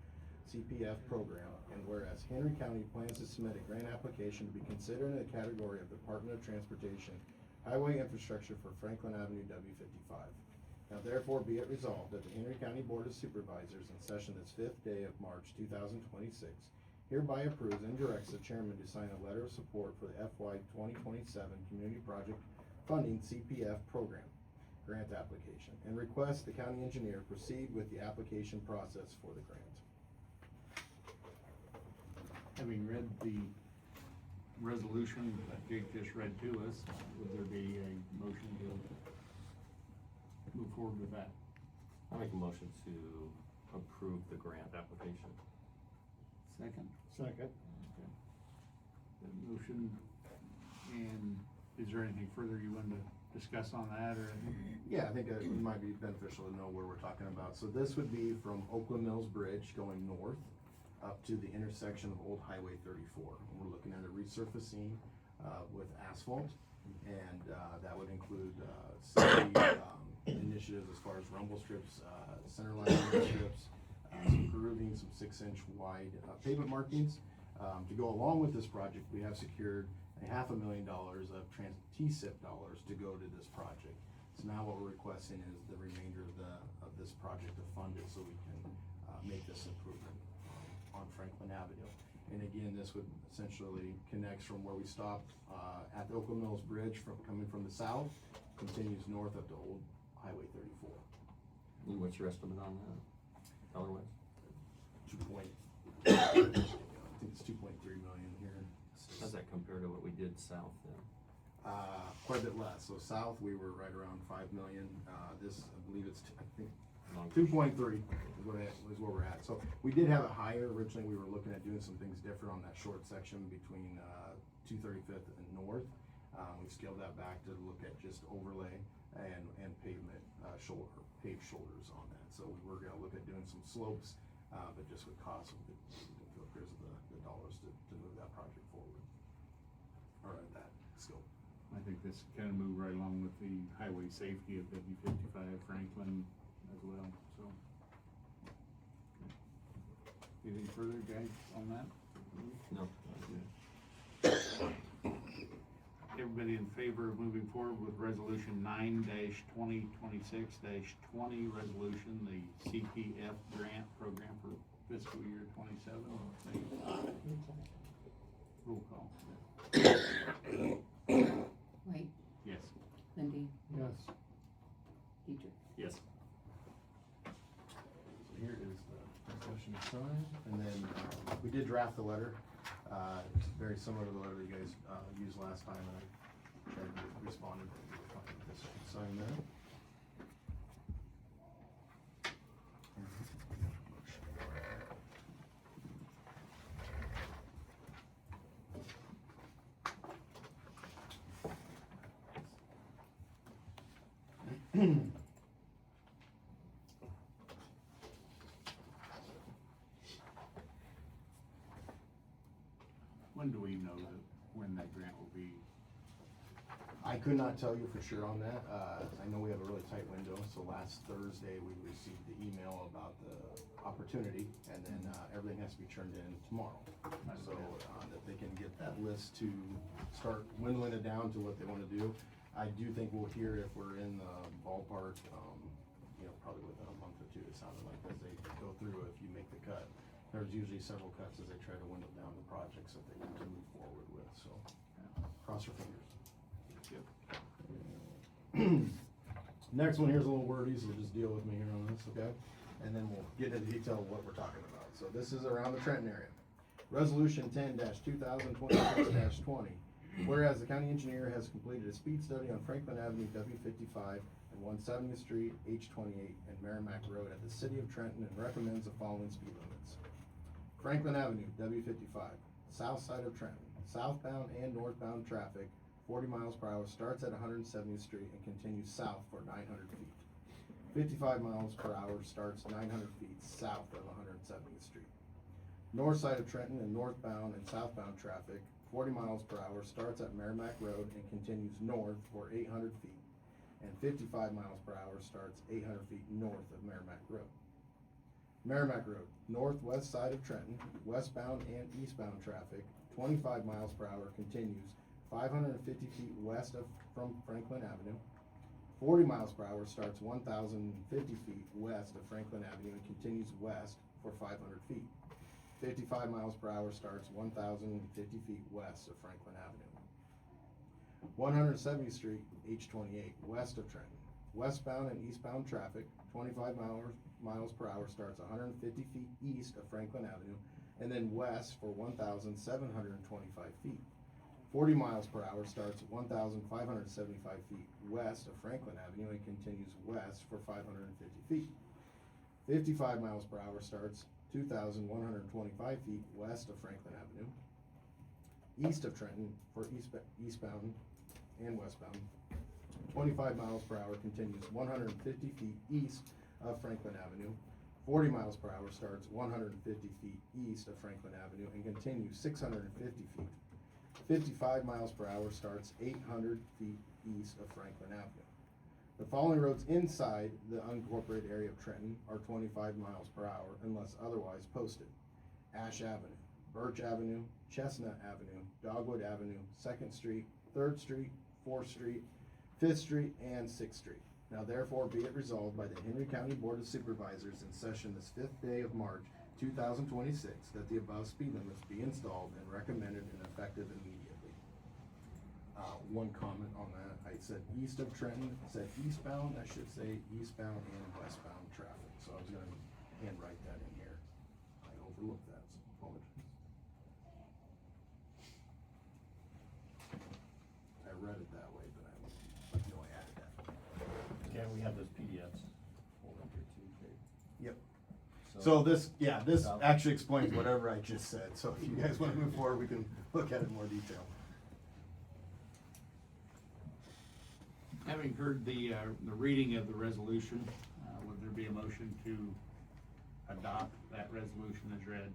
CPF Program, and whereas Henry County plans to submit a grant application to be considered in the category of Department of Transportation Highway Infrastructure for Franklin Avenue W55. Now therefore be it resolved that the Henry County Board of Supervisors in session its 5th day of March 2026 hereby approves and directs the chairman to sign a letter of support for the FY 2027 Community Project Funding CPF Program grant application, and requests the county engineer proceed with the application process for the grant. Having read the resolution that Jake just read to us, would there be a motion to move forward with that? I make a motion to approve the grant application. Second? Second. Okay. The motion, and is there anything further you want to discuss on that, or? Yeah, I think it might be beneficial to know where we're talking about. So this would be from Oakland Mills Bridge going north up to the intersection of Old Highway 34. And we're looking at a resurfacing with asphalt, and that would include city initiatives as far as rumble strips, centerline rumble strips, some grooving, some 6-inch wide pavement markings. To go along with this project, we have secured $500,000 of T-SIP dollars to go to this project. So now what we're requesting is the remainder of this project to fund it so we can make this improvement on Franklin Avenue. And again, this would essentially connects from where we stopped at the Oakland Mills Bridge coming from the south, continues north up to Old Highway 34. And what's your estimate on that, dollar-wise? I think it's 2.3 million here. How's that compare to what we did south then? Quite a bit less. So south, we were right around 5 million. This, I believe it's, I think, Longer. 2.3 is where we're at. So we did have it higher. Originally, we were looking at doing some things different on that short section between 235th and North. We've scaled that back to look at just overlay and pavement paved shoulders on that. So we were going to look at doing some slopes, but just with cost, we didn't feel there's the dollars to move that project forward. Or at that scope. I think this kind of moved right along with the highway safety of W55 Franklin as well, so. Anything further, guys, on that? No. Everybody in favor of moving forward with resolution 9-2026-20, resolution, the CPF grant program for fiscal year 27? Roll call. White, Yes. Lindy, Yes. Dietrich. Yes. So here is the resolution to sign, and then we did draft the letter. It's very similar to the letter you guys used last time, and I tried to respond to this. Sign that. When do we know when that grant will be? I could not tell you for sure on that. I know we have a really tight window, so last Thursday we received the email about the opportunity, and then everything has to be turned in tomorrow. So that they can get that list to start dwindling it down to what they want to do. I do think we'll hear if we're in the ballpark, probably within a month or two, it sounded like, as they go through, if you make the cut. There's usually several cuts as they try to dwindle down the projects that they want to move forward with, so cross your fingers. Next one here's a little wordy, so just deal with me here on this, okay? And then we'll get into detail of what we're talking about. So this is around the Trenton area. Resolution 10-2026-20. Whereas the county engineer has completed a speed study on Franklin Avenue, W55, and 170th Street, H28, and Merrimack Road at the city of Trenton, and recommends the following speed limits. Franklin Avenue, W55, south side of Trenton, southbound and northbound traffic, 40 miles per hour, starts at 170th Street and continues south for 900 feet. 55 miles per hour starts 900 feet south of 170th Street. North side of Trenton and northbound and southbound traffic, 40 miles per hour, starts at Merrimack Road and continues north for 800 feet. And 55 miles per hour starts 800 feet north of Merrimack Road. Merrimack Road, northwest side of Trenton, westbound and eastbound traffic, 25 miles per hour, continues 550 feet west from Franklin Avenue. 40 miles per hour starts 1,050 feet west of Franklin Avenue and continues west for 500 feet. 55 miles per hour starts 1,050 feet west of Franklin Avenue. 170th Street, H28, west of Trenton. Westbound and eastbound traffic, 25 miles per hour starts 150 feet east of Franklin Avenue and then west for 1,725 feet. 40 miles per hour starts 1,575 feet west of Franklin Avenue and continues west for 550 feet. 55 miles per hour starts 2,125 feet west of Franklin Avenue, east of Trenton for eastbound and westbound. 25 miles per hour continues 150 feet east of Franklin Avenue. 40 miles per hour starts 150 feet east of Franklin Avenue and continues 650 feet. 55 miles per hour starts 800 feet east of Franklin Avenue. The following roads inside the unincorporated area of Trenton are 25 miles per hour unless otherwise posted. Ash Avenue, Birch Avenue, Chestnut Avenue, Dogwood Avenue, 2nd Street, 3rd Street, 4th Street, 5th Street, and 6th Street. Now therefore be it resolved by the Henry County Board of Supervisors in session this 5th day of March 2026 that the above speed limits be installed and recommended and effective immediately. One comment on that, I said east of Trenton, I said eastbound, I should say eastbound and westbound traffic, so I was gonna handwrite that in here. I overlooked that, so So this, yeah, this actually explains whatever I just said, so if you guys wanna move forward, we can look at it in more detail. Having heard the reading of the resolution, would there be a motion to adopt that resolution as read?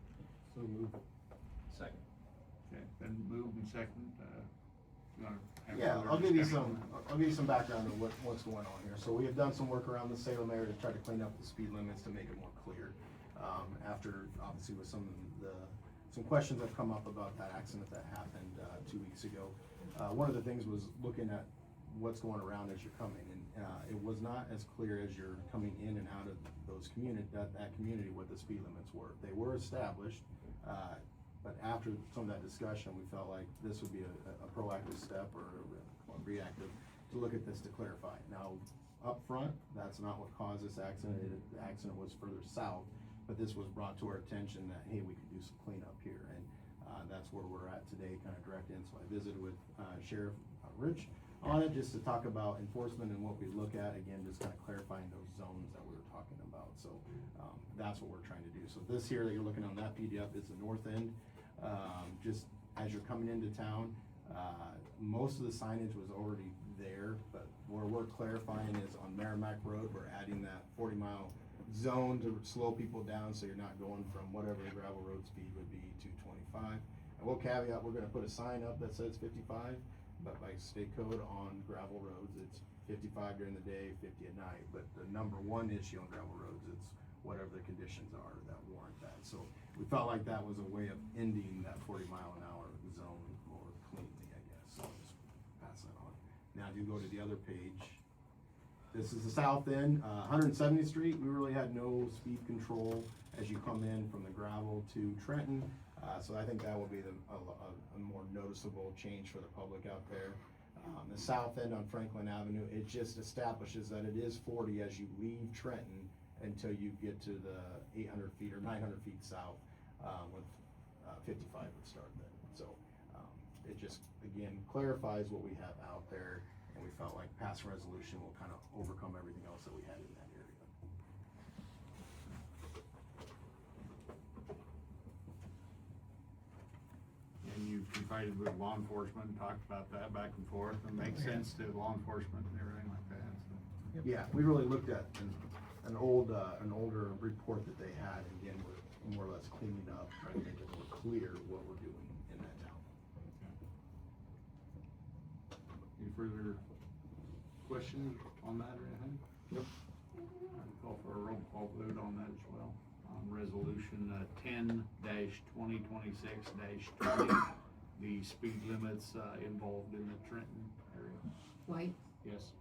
So move. Second. Okay, then moved and second, you wanna have Yeah, further I'll give you discussion some, on I'll give you some background on what's going on here. So we have done some work around the Salem area to try to clean up the speed limits to make it more clear. After, obviously, with some questions that come up about that accident that happened, 2 weeks ago. One of the things was looking at what's going around as you're coming, and, it was not as clear as you're coming in and out of those that community what the speed limits were. They were established, but after some of that discussion, we felt like this would be a proactive step or reactive to look at this to clarify. Now, up front, that's not what caused this accident. The accident was further south, but this was brought to our attention that, hey, we could do some cleanup here, and that's where we're at today, kind of direct in. So I visited with Sheriff Rich on it just to talk about enforcement and what we look at. Again, just kind of clarifying those zones that we were talking about. So that's what we're trying to do. So this here that you're looking on that PDF is the north end. Just as you're coming into town, most of the signage was already there, but where we're clarifying is on Merrimack Road, we're adding that 40-mile zone to slow people down so you're not going from whatever the gravel road speed would be to 25. I will caveat, we're gonna put a sign up that says 55, but by state code on gravel roads, it's 55 during the day, 50 at night. But the number one issue on gravel roads, it's whatever the conditions are that warrant that. So we felt like that was a way of ending that 40-mile-an-hour zone more cleanly, I guess. So I'll just pass that on. Now, if you go to the other page, this is the south end, 170th Street. We really had no speed control as you come in from the gravel to Trenton. So I think that will be a more noticeable change for the public out there. The south end on Franklin Avenue, it just establishes that it is 40 as you leave Trenton until you get to the 800 feet or 900 feet south, with 55 would start then. So it just, again, clarifies what we have out there, and we felt like passing resolution will kind of overcome everything else that we had in that area. And you confided with law enforcement, and talked about that back and forth, and makes sense to law enforcement and everything like that, so. Yeah, we really looked at an older report that they had, and again, we're more or less cleaning up, trying to make it more clear what we're doing in that town. Any further questions on that or anything? Nope. I'd call for a roll call vote on that as well, on resolution 10-2026-20, the speed limits involved in the Trenton area. White, Yes.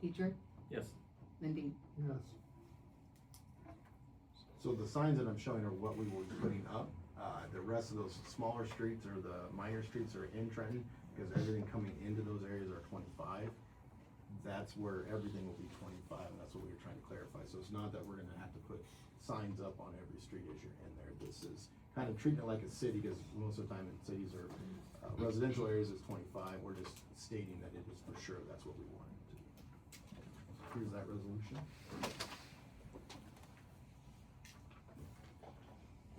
Dietrich, Yes. Lindy. Yes. So the signs that I'm showing are what we were putting up. The rest of those smaller streets or the minor streets are in Trenton, because everything coming into those areas are 25. That's where everything will be 25, and that's what we were trying to clarify. So it's not that we're gonna have to put signs up on every street as you're in there. This is kind of treating it like a city, because most of the time in cities or residential areas it's 25. We're just stating that it is for sure that's what we want it to be. Here's that resolution.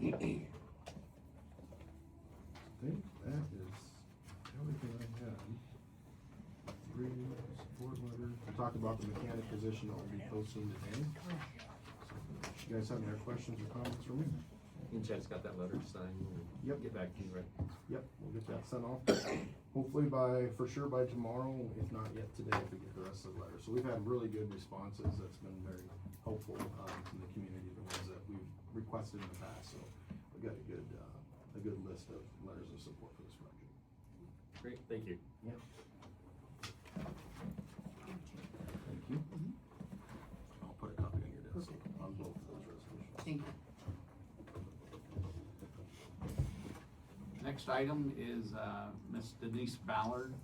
I think that is everything I had. Three support letter. We talked about the mechanic position that will be posted today. So, you guys have any other questions or comments for me? And Chad's got that letter to sign, and Yep. get back to you, right? Yep, we'll get that sent off. Hopefully for sure by tomorrow, if not yet today, if we get the rest of the letter. So we've had really good responses. That's been very helpful from the community, the ones that we've requested in the past. So we got a good list of letters of support for this project. Great, thank you. Yep. Thank you. I'll put a copy on your desk on both of those resolutions. Thank you. Next item is Miss Denise Ballard.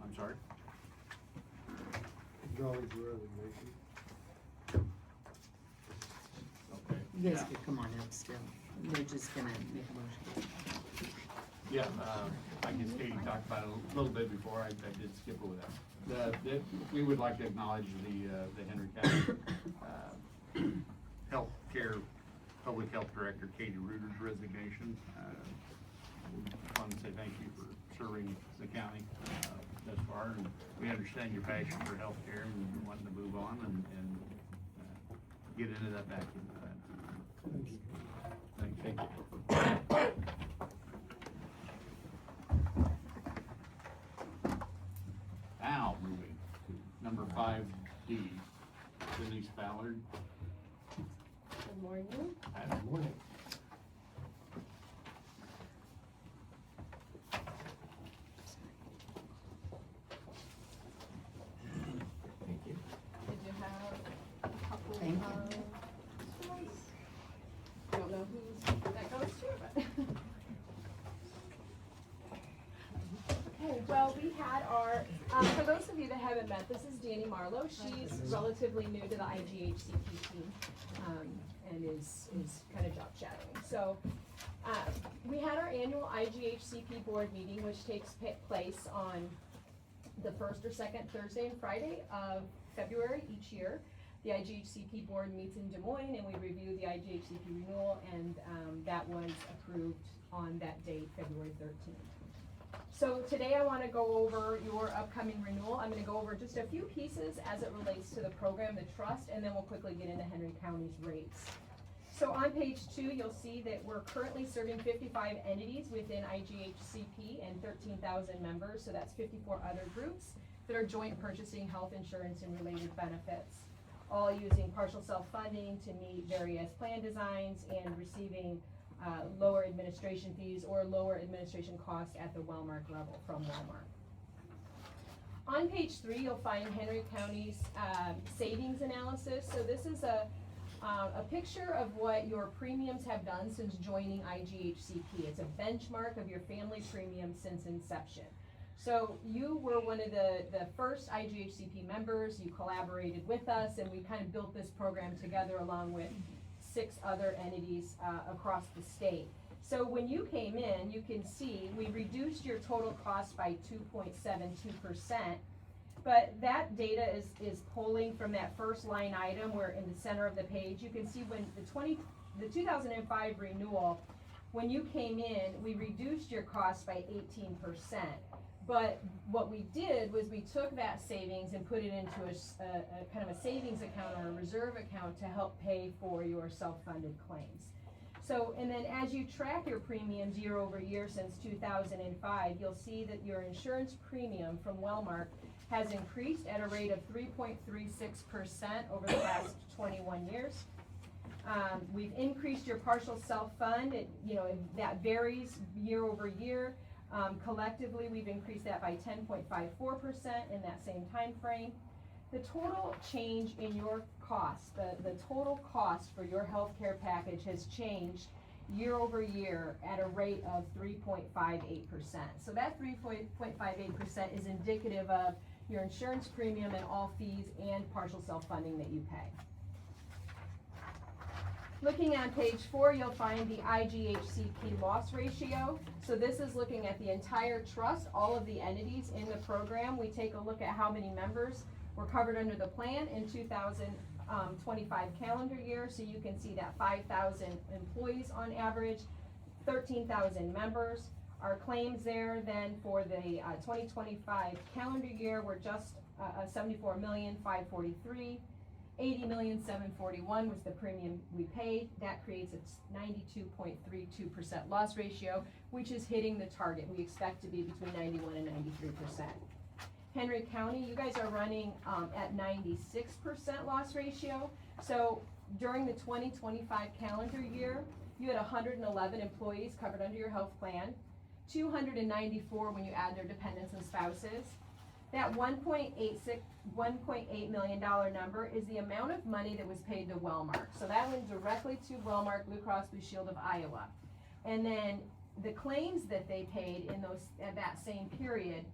I'm sorry? Acknowledge resignation. Okay. You guys could come on up still. They're just gonna make a motion. Yeah, I guess Katie talked about it a little bit before, I did skip over that. We would like to acknowledge the Henry County Healthcare Public Health Director Katie Reuter's resignation. We want to say thank you for serving the county thus far, and we understand your passion for healthcare and you're wanting to move on and get into that back into that. Thank you. Now moving to number 5D, Denise Ballard. Good morning. Good morning. Thank you. Did you have a couple of? Thank you. Don't know who's that goes to, but. Okay, well, we had our, for those of you that haven't met, this is Danny Marlowe. She's relatively new to the IGHCP team, and is kind of job shadowing. So, we had our annual IGHCP board meeting, which takes place on the first or second Thursday and Friday of February each year. The IGHCP board meets in Des Moines, and we review the IGHCP renewal, and that was approved on that date, February 13th. So today I want to go over your upcoming renewal. I'm going to go over just a few pieces as it relates to the program, the trust, and then we'll quickly get into Henry County's rates. So on page 2, you'll see that we're currently serving 55 entities within IGHCP and 13,000 members, so that's 54 other groups that are joint purchasing health insurance and related benefits, all using partial self-funding to meet various plan designs and receiving lower administration fees or lower administration costs at the Wellmark level from Wellmark. On page 3, you'll find Henry County's savings analysis. So this is a picture of what your premiums have done since joining IGHCP. It's a benchmark of your family premium since inception. So you were one of the first IGHCP members. You collaborated with us, and we kind of built this program together along with 6 other entities across the state. So when you came in, you can see we reduced your total cost by 2.72%, but that data is pulling from that first line item where in the center of the page, you can see when the 2005 renewal, when you came in, we reduced your cost by 18%. But what we did was we took that savings and put it into a kind of a savings account or a reserve account to help pay for your self-funded claims. So, and then as you track your premiums year over year since 2005, you'll see that your insurance premium from Wellmark has increased at a rate of 3.36% over the past 21 years. We've increased your partial self-fund. That varies year over year. Collectively, we've increased that by 10.54% in that same time frame. The total change in your cost, the total cost for your health care package has changed year over year at a rate of 3.58%. So that 3.58% is indicative of your insurance premium and all fees and partial self-funding that you pay. Looking on page 4, you'll find the IGHCP loss ratio. So this is looking at the entire trust, all of the entities in the program. We take a look at how many members were covered under the plan in 2025 calendar year. So you can see that 5,000 employees on average, 13,000 members. Our claims there then for the 2025 calendar year were just $74,543,000. $80,741,000 was the premium we paid. That creates a 92.32% loss ratio, which is hitting the target. We expect to be between 91 and 93%. Henry County, you guys are running at 96% loss ratio. So during the 2025 calendar year, you had 111 employees covered under your health plan, 294 when you add their dependents and spouses. That $1.8 million number is the amount of money that was paid to Wellmark. So that went directly to Wellmark Blue Cross Blue Shield of Iowa. And then the claims that they paid in that same period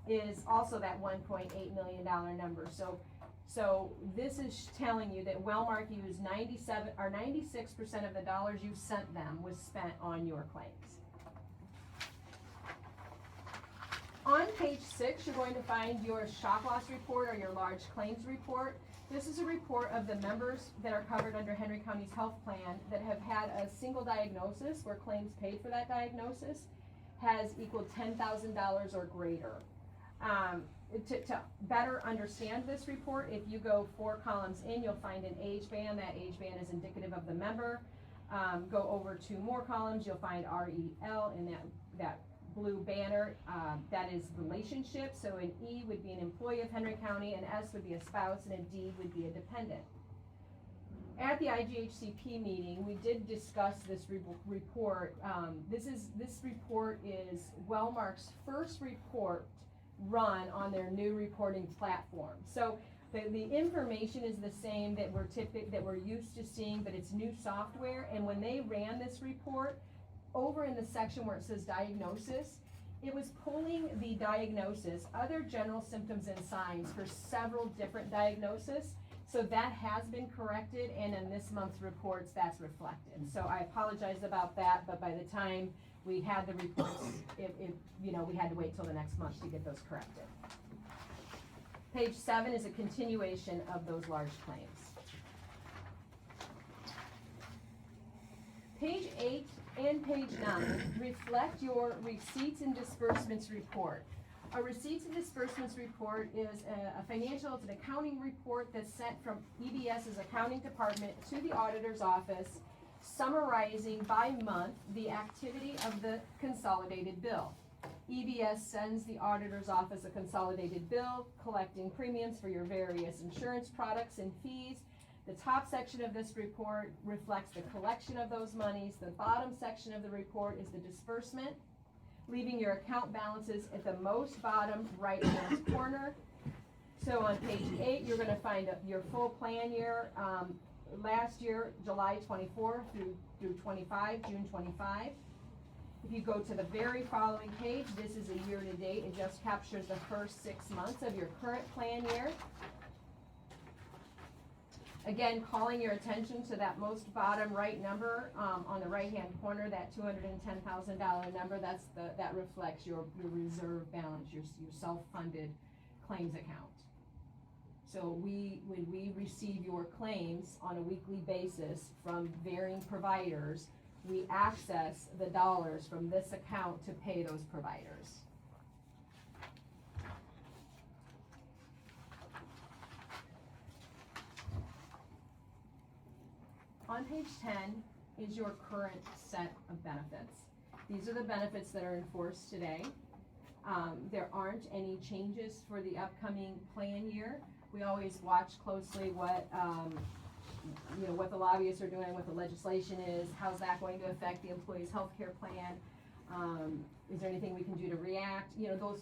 is also that $1.8 million number. So this is telling you that Wellmark used 96% of the dollars you sent them was spent on your claims. On page 6, you're going to find your shock loss report or your large claims report. This is a report of the members that are covered under Henry County's health plan that have had a single diagnosis where claims paid for that diagnosis has equaled $10,000 or greater. To better understand this report, if you go 4 columns in, you'll find an age band. That age band is indicative of the member. Go over 2 more columns, you'll find REL in that blue banner. That is relationship. So an E would be an employee of Henry County, an S would be a spouse, and a D would be a dependent. At the IGHCP meeting, we did discuss this report. This report is Wellmark's first report run on their new reporting platform. So the information is the same that we're used to seeing, but it's new software. And when they ran this report, over in the section where it says diagnosis, it was pulling the diagnosis, other general symptoms and signs for several different diagnoses. So that has been corrected, and in this month's reports, that's reflected. So I apologize about that, but by the time we had the reports, we had to wait till the next month to get those corrected. Page 7 is a continuation of those large claims. Page 8 and page 9 reflect your receipts and disbursements report. A receipts and disbursements report is it's an accounting report that's sent from EBS's accounting department to the auditor's office, summarizing by month the activity of the consolidated bill. EBS sends the auditor's office a consolidated bill collecting premiums for your various insurance products and fees. The top section of this report reflects the collection of those monies. The bottom section of the report is the disbursement, leaving your account balances at the most bottom right-hand corner. So on page 8, you're going to find your full plan year. Last year, July 24 through 25, June 25. If you go to the very following page, this is a year to date. It just captures the first 6 months of your current plan year. Again, calling your attention to that most bottom right number on the right-hand corner, that $210,000 number. That reflects your reserve balance, your self-funded claims account. So when we receive your claims on a weekly basis from varying providers, we access the dollars from this account to pay those providers. On page 10 is your current set of benefits. These are the benefits that are in force today. There aren't any changes for the upcoming plan year. We always watch closely what the lobbyists are doing, what the legislation is, how's that going to affect the employee's health care plan. Is there anything we can do to react?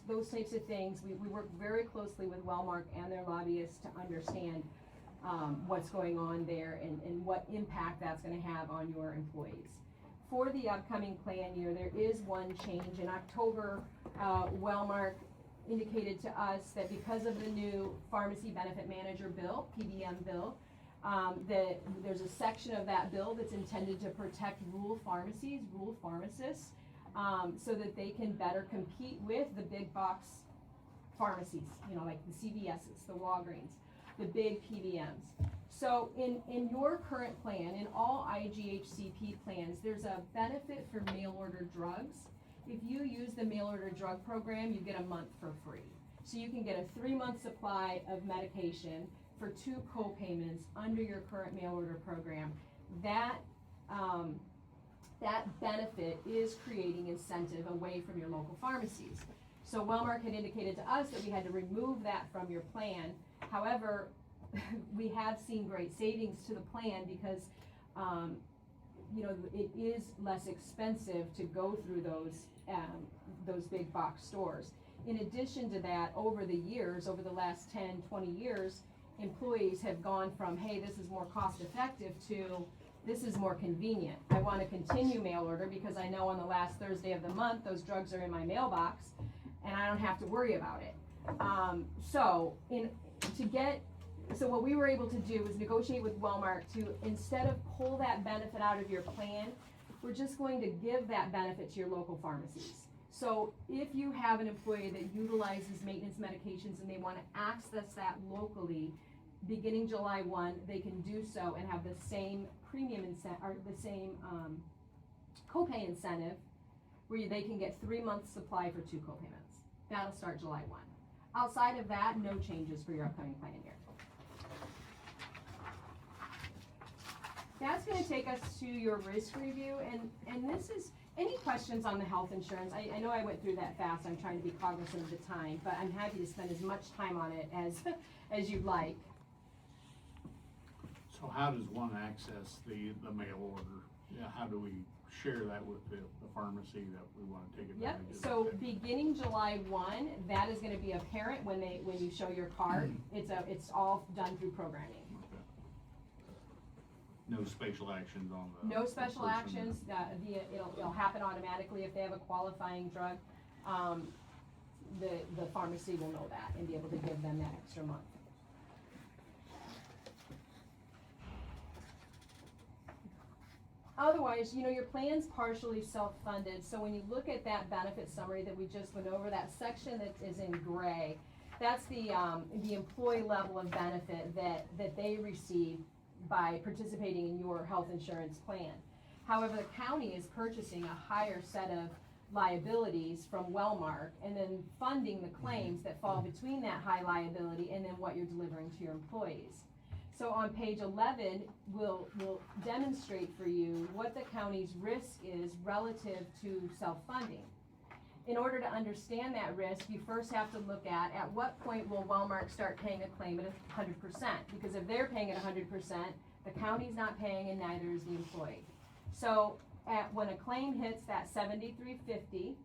Those types of things. We work very closely with Wellmark and their lobbyists to understand what's going on there and what impact that's going to have on your employees. For the upcoming plan year, there is one change. In October, Wellmark indicated to us that because of the new Pharmacy Benefit Manager bill, PBM bill, that there's a section of that bill that's intended to protect rural pharmacists, so that they can better compete with the big box pharmacies, like the CVS's, the Walgreens, the big PBMs. So in your current plan, in all IGHCP plans, there's a benefit for mail order drugs. If you use the mail order drug program, you get a month for free. So you can get a 3-month supply of medication for 2 co-payments under your current mail order program. That benefit is creating incentive away from your local pharmacies. So Wellmark had indicated to us that we had to remove that from your plan. However, we have seen great savings to the plan because it is less expensive to go through those big box stores. In addition to that, over the last 10, 20 years, employees have gone from, hey, this is more cost effective to this is more convenient. I want to continue mail order because I know on the last Thursday of the month those drugs are in my mailbox and I don't have to worry about it. So what we were able to do was negotiate with Wellmark to, instead of pull that benefit out of your plan, we're just going to give that benefit to your local pharmacies. So if you have an employee that utilizes maintenance medications and they want to access that locally, beginning July 1, they can do so and have the same premium incentive, or the same copay incentive, where they can get 3 months supply for 2 copayments. That'll start July 1. Outside of that, no changes for your upcoming plan year. That's going to take us to your risk review, and this is, any questions on the health insurance? I know I went through that fast, I'm trying to be cognizant of the time, but I'm happy to spend as much time on it as you'd like. So how does one access the mail order? Yeah, how do we share that with the pharmacy that we want to take Yep, advantage of? so beginning July 1, that is going to be apparent when you show your card. It's all done through programming. Okay. No special actions on the. No special person. actions, it'll happen automatically if they have a qualifying drug. The pharmacy will know that and be able to give them that extra month. Otherwise, your plan's partially self-funded, so when you look at that benefit summary that we just went over, that section that is in gray, that's the employee level of benefit that they receive by participating in your health insurance plan. However, the county is purchasing a higher set of liabilities from Wellmark and then funding the claims that fall between that high liability and then what you're delivering to your employees. So on page 11, we'll demonstrate for you what the county's risk is relative to self-funding. In order to understand that risk, you first have to look at what point will Wellmark start paying a claim at 100%, because if they're paying at 100%, the county's not paying and neither is the employee. So when a claim hits that $73.50,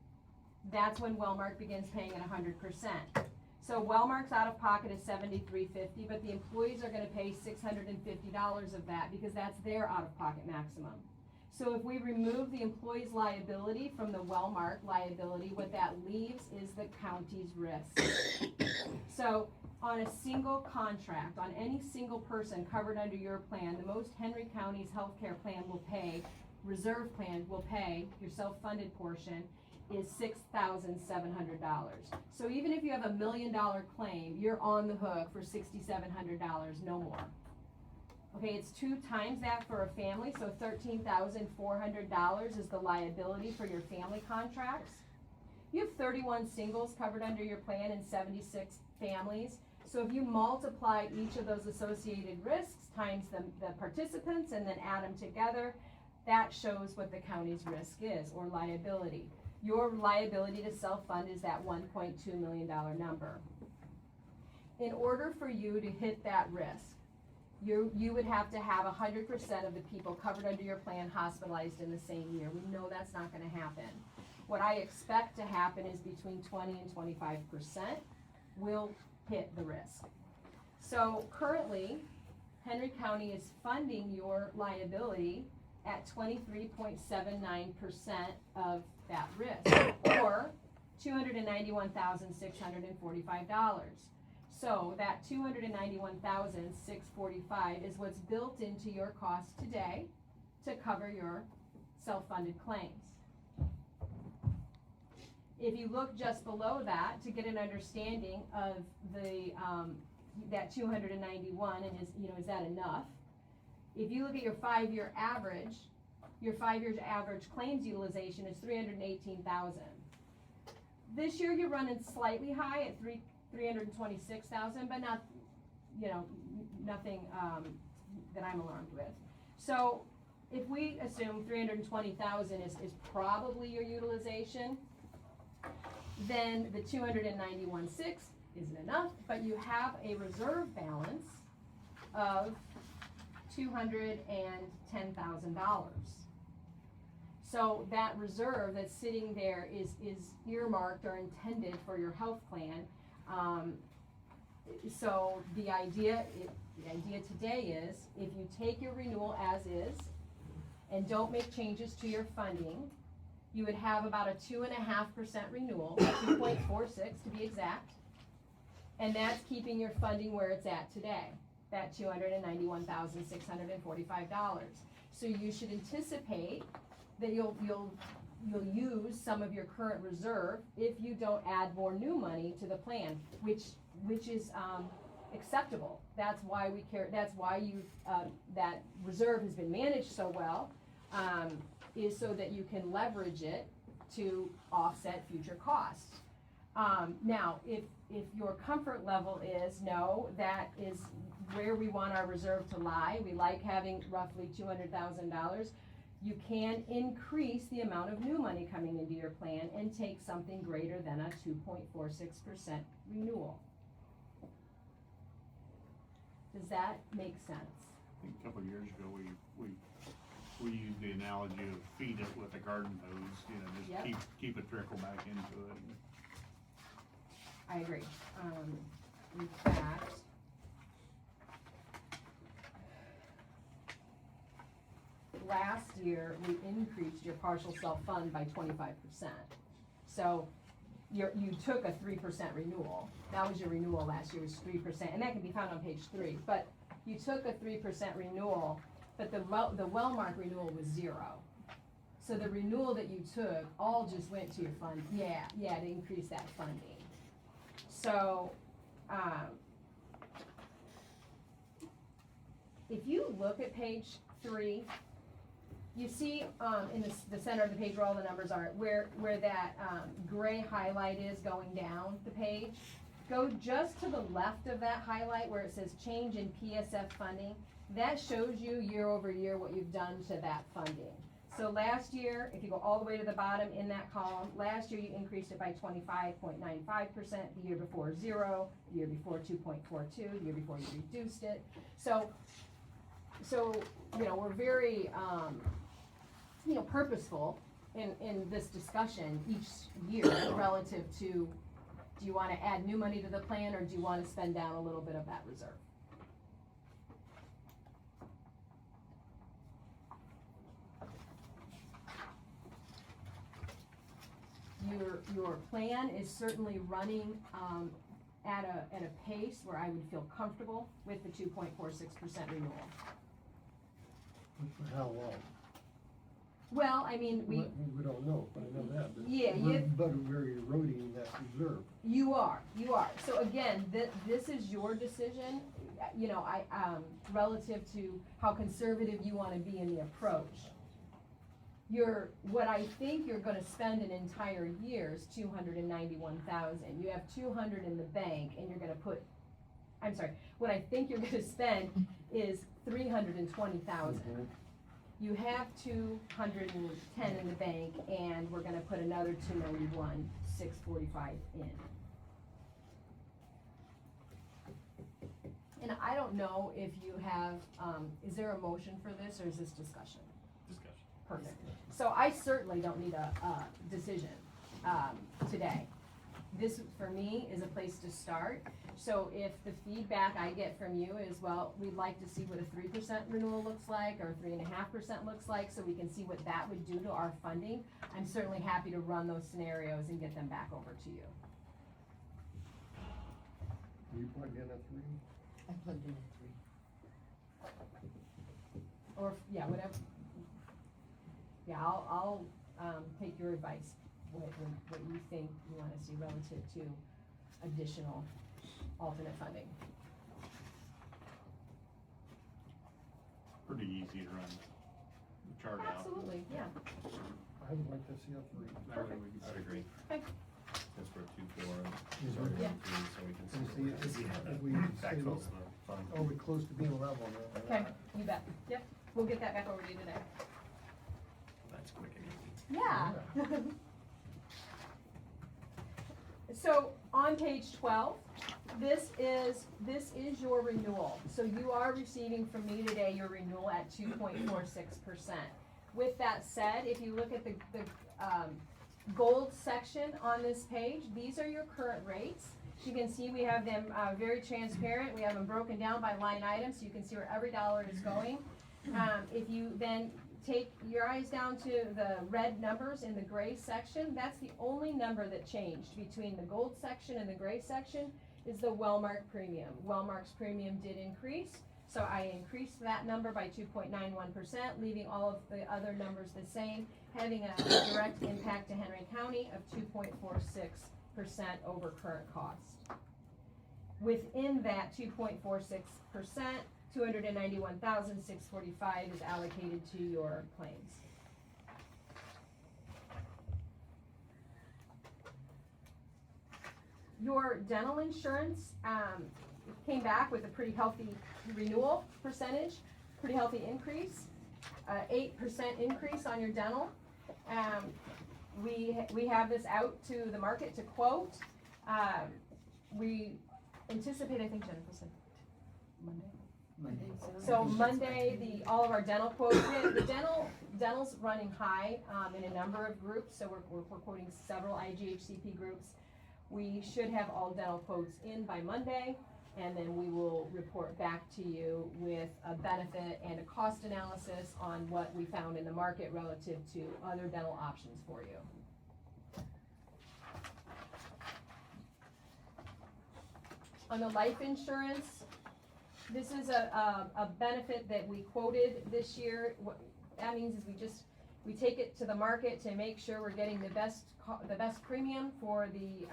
that's when Wellmark begins paying at 100%. So Wellmark's out of pocket is $73.50, but the employees are going to pay $650 of that because that's their out of pocket maximum. So if we remove the employee's liability from the Wellmark liability, what that leaves is the county's risk. So on a single contract, on any single person covered under your plan, the most Henry County's healthcare plan will pay, reserve plan will pay, your self-funded portion, is $6,700. So even if you have $1 million claim, you're on the hook for $6,700, no more. Okay, it's 2 times that for a family, so $13,400 is the liability for your family contracts. You have 31 singles covered under your plan and 76 families. So if you multiply each of those associated risks times the participants and then add them together, that shows what the county's risk is, or liability. Your liability to self-fund is that $1.2 million number. In order for you to hit that risk, you would have to have 100% of the people covered under your plan hospitalized in the same year. We know that's not going to happen. What I expect to happen is between 20 and 25% will hit the risk. So currently, Henry County is funding your liability at 23.79% of that risk, or $291,645. So that $291,645 is what's built into your cost today to cover your self-funded claims. If you look just below that to get an understanding of the that 291 and is that enough? If you look at your 5-year average, your 5-year average claims utilization is 318,000. This year you're running slightly high at 326,000, but not, nothing that I'm alarmed with. So if we assume 320,000 is probably your utilization, then the 291.6 isn't enough, but you have a reserve balance of $210,000. So that reserve that's sitting there is earmarked or intended for your health plan. So the idea today is, if you take your renewal as is and don't make changes to your funding, you would have about a 2.5% renewal, 2.46 to be exact, and that's keeping your funding where it's at today, that $291,645. So you should anticipate that you'll you'll use some of your current reserve if you don't add more new money to the plan, which is, acceptable. That's why we care, that's why you, that reserve has been managed so well, is so that you can leverage it to offset future costs. Now, if your comfort level is, no, that is where we want our reserve to lie, we like having roughly $200,000, you can increase the amount of new money coming into your plan and take something greater than a 2.46% renewal. Does that make sense? I think a couple of years ago, we used the analogy of feed it with a garden hose, you know, just Yep. keep a trickle back into it. I agree. In fact, last year, we increased your partial self-fund by 25%. So you took a 3% renewal. That was your renewal last year, was 3%, and that can be found on page 3. But you took a 3% renewal, but the Wellmark renewal was 0. So the renewal that you took all just went to your fund, to increase that funding. So, if you look at page 3, you see in the center of the page where all the numbers are, where that gray highlight is going down the page. Go just to the left of that highlight where it says change in PSF funding. That shows you year over year what you've done to that funding. So last year, if you go all the way to the bottom in that column, last year you increased it by 25.95%, the year before 0, the year before 2.42, the year before you reduced it. So you know, we're very purposeful in this discussion each year relative to, do you want to add new money to the plan, or do you want to spend down a little bit of that reserve? Your plan is certainly running at a pace where I would feel comfortable with the 2.46% renewal. For how long? Well, I mean, we don't know, but I know that. But we're eroding that reserve. You are. So again, this is your decision, you know, relative to how conservative you want to be in the approach. What I think you're gonna spend an entire year is $291,000. You have 200 in the bank, and you're gonna what I think you're gonna spend is $320,000. You have 210 in the bank, and we're gonna put another 291,645 in. And I don't know if you have, is there a motion for this, or is this discussion? Discussion. Perfect. So I certainly don't need a decision today. This, for me, is a place to start. So if the feedback I get from you is, well, we'd like to see what a 3% renewal looks like, or 3.5% looks like, so we can see what that would do to our funding, I'm certainly happy to run those scenarios and get them back over to you. You plugged in a 3? I plugged in a 3. Or, whatever. I'll take your advice, what you think you want to see relative to additional alternate funding. Pretty easy to run the chart out. Absolutely, yeah. I would like to see a 3. I'd agree. Okay. Since we're 2-4, Mhm. starting Yeah. with 3, so we can And see see how if that we backfills stay- the fund. Are we close to being level now? Okay, you bet. Yep, we'll get that back over to you today. That's quick and easy. Yeah. So on page 12, this is your renewal. So you are receiving from me today your renewal at 2.46%. With that said, if you look at the gold section on this page, these are your current rates. You can see we have them very transparent. We have them broken down by line item, so you can see where every dollar is going. If you then take your eyes down to the red numbers in the gray section, that's the only number that changed between the gold section and the gray section is the Wellmark premium. Wellmark's premium did increase, So I increased that number by 2.91%, leaving all of the other numbers the same, having a direct impact to Henry County of 2.46% over current cost. Within that 2.46%, $291,645 is allocated to your claims. Your dental insurance came back with a pretty healthy renewal percentage, pretty healthy increase, 8% increase on your dental. We have this out to the market to quote. We anticipate, I think Jennifer said Monday. So Monday, all of our dental quotes, the dental's running high in a number of groups, so we're quoting several IGHCP groups. We should have all dental quotes in by Monday, and then we will report back to you with a benefit and a cost analysis on what we found in the market relative to other dental options for you. On the life insurance, this is a benefit that we quoted this year. What that means is we take it to the market to make sure we're getting the best premium for the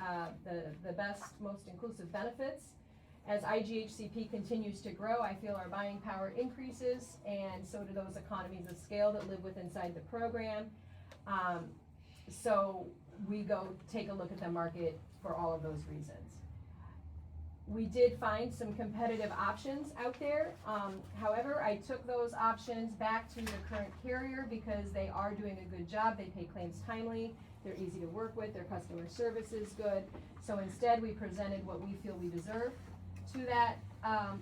best, most inclusive benefits. As IGHCP continues to grow, I feel our buying power increases, and so do those economies of scale that live within inside the program. So we go take a look at the market for all of those reasons. We did find some competitive options out there. However, I took those options back to the current carrier because they are doing a good job. They pay claims timely. They're easy to work with. Their customer service is good. So instead, we presented what we feel we deserve to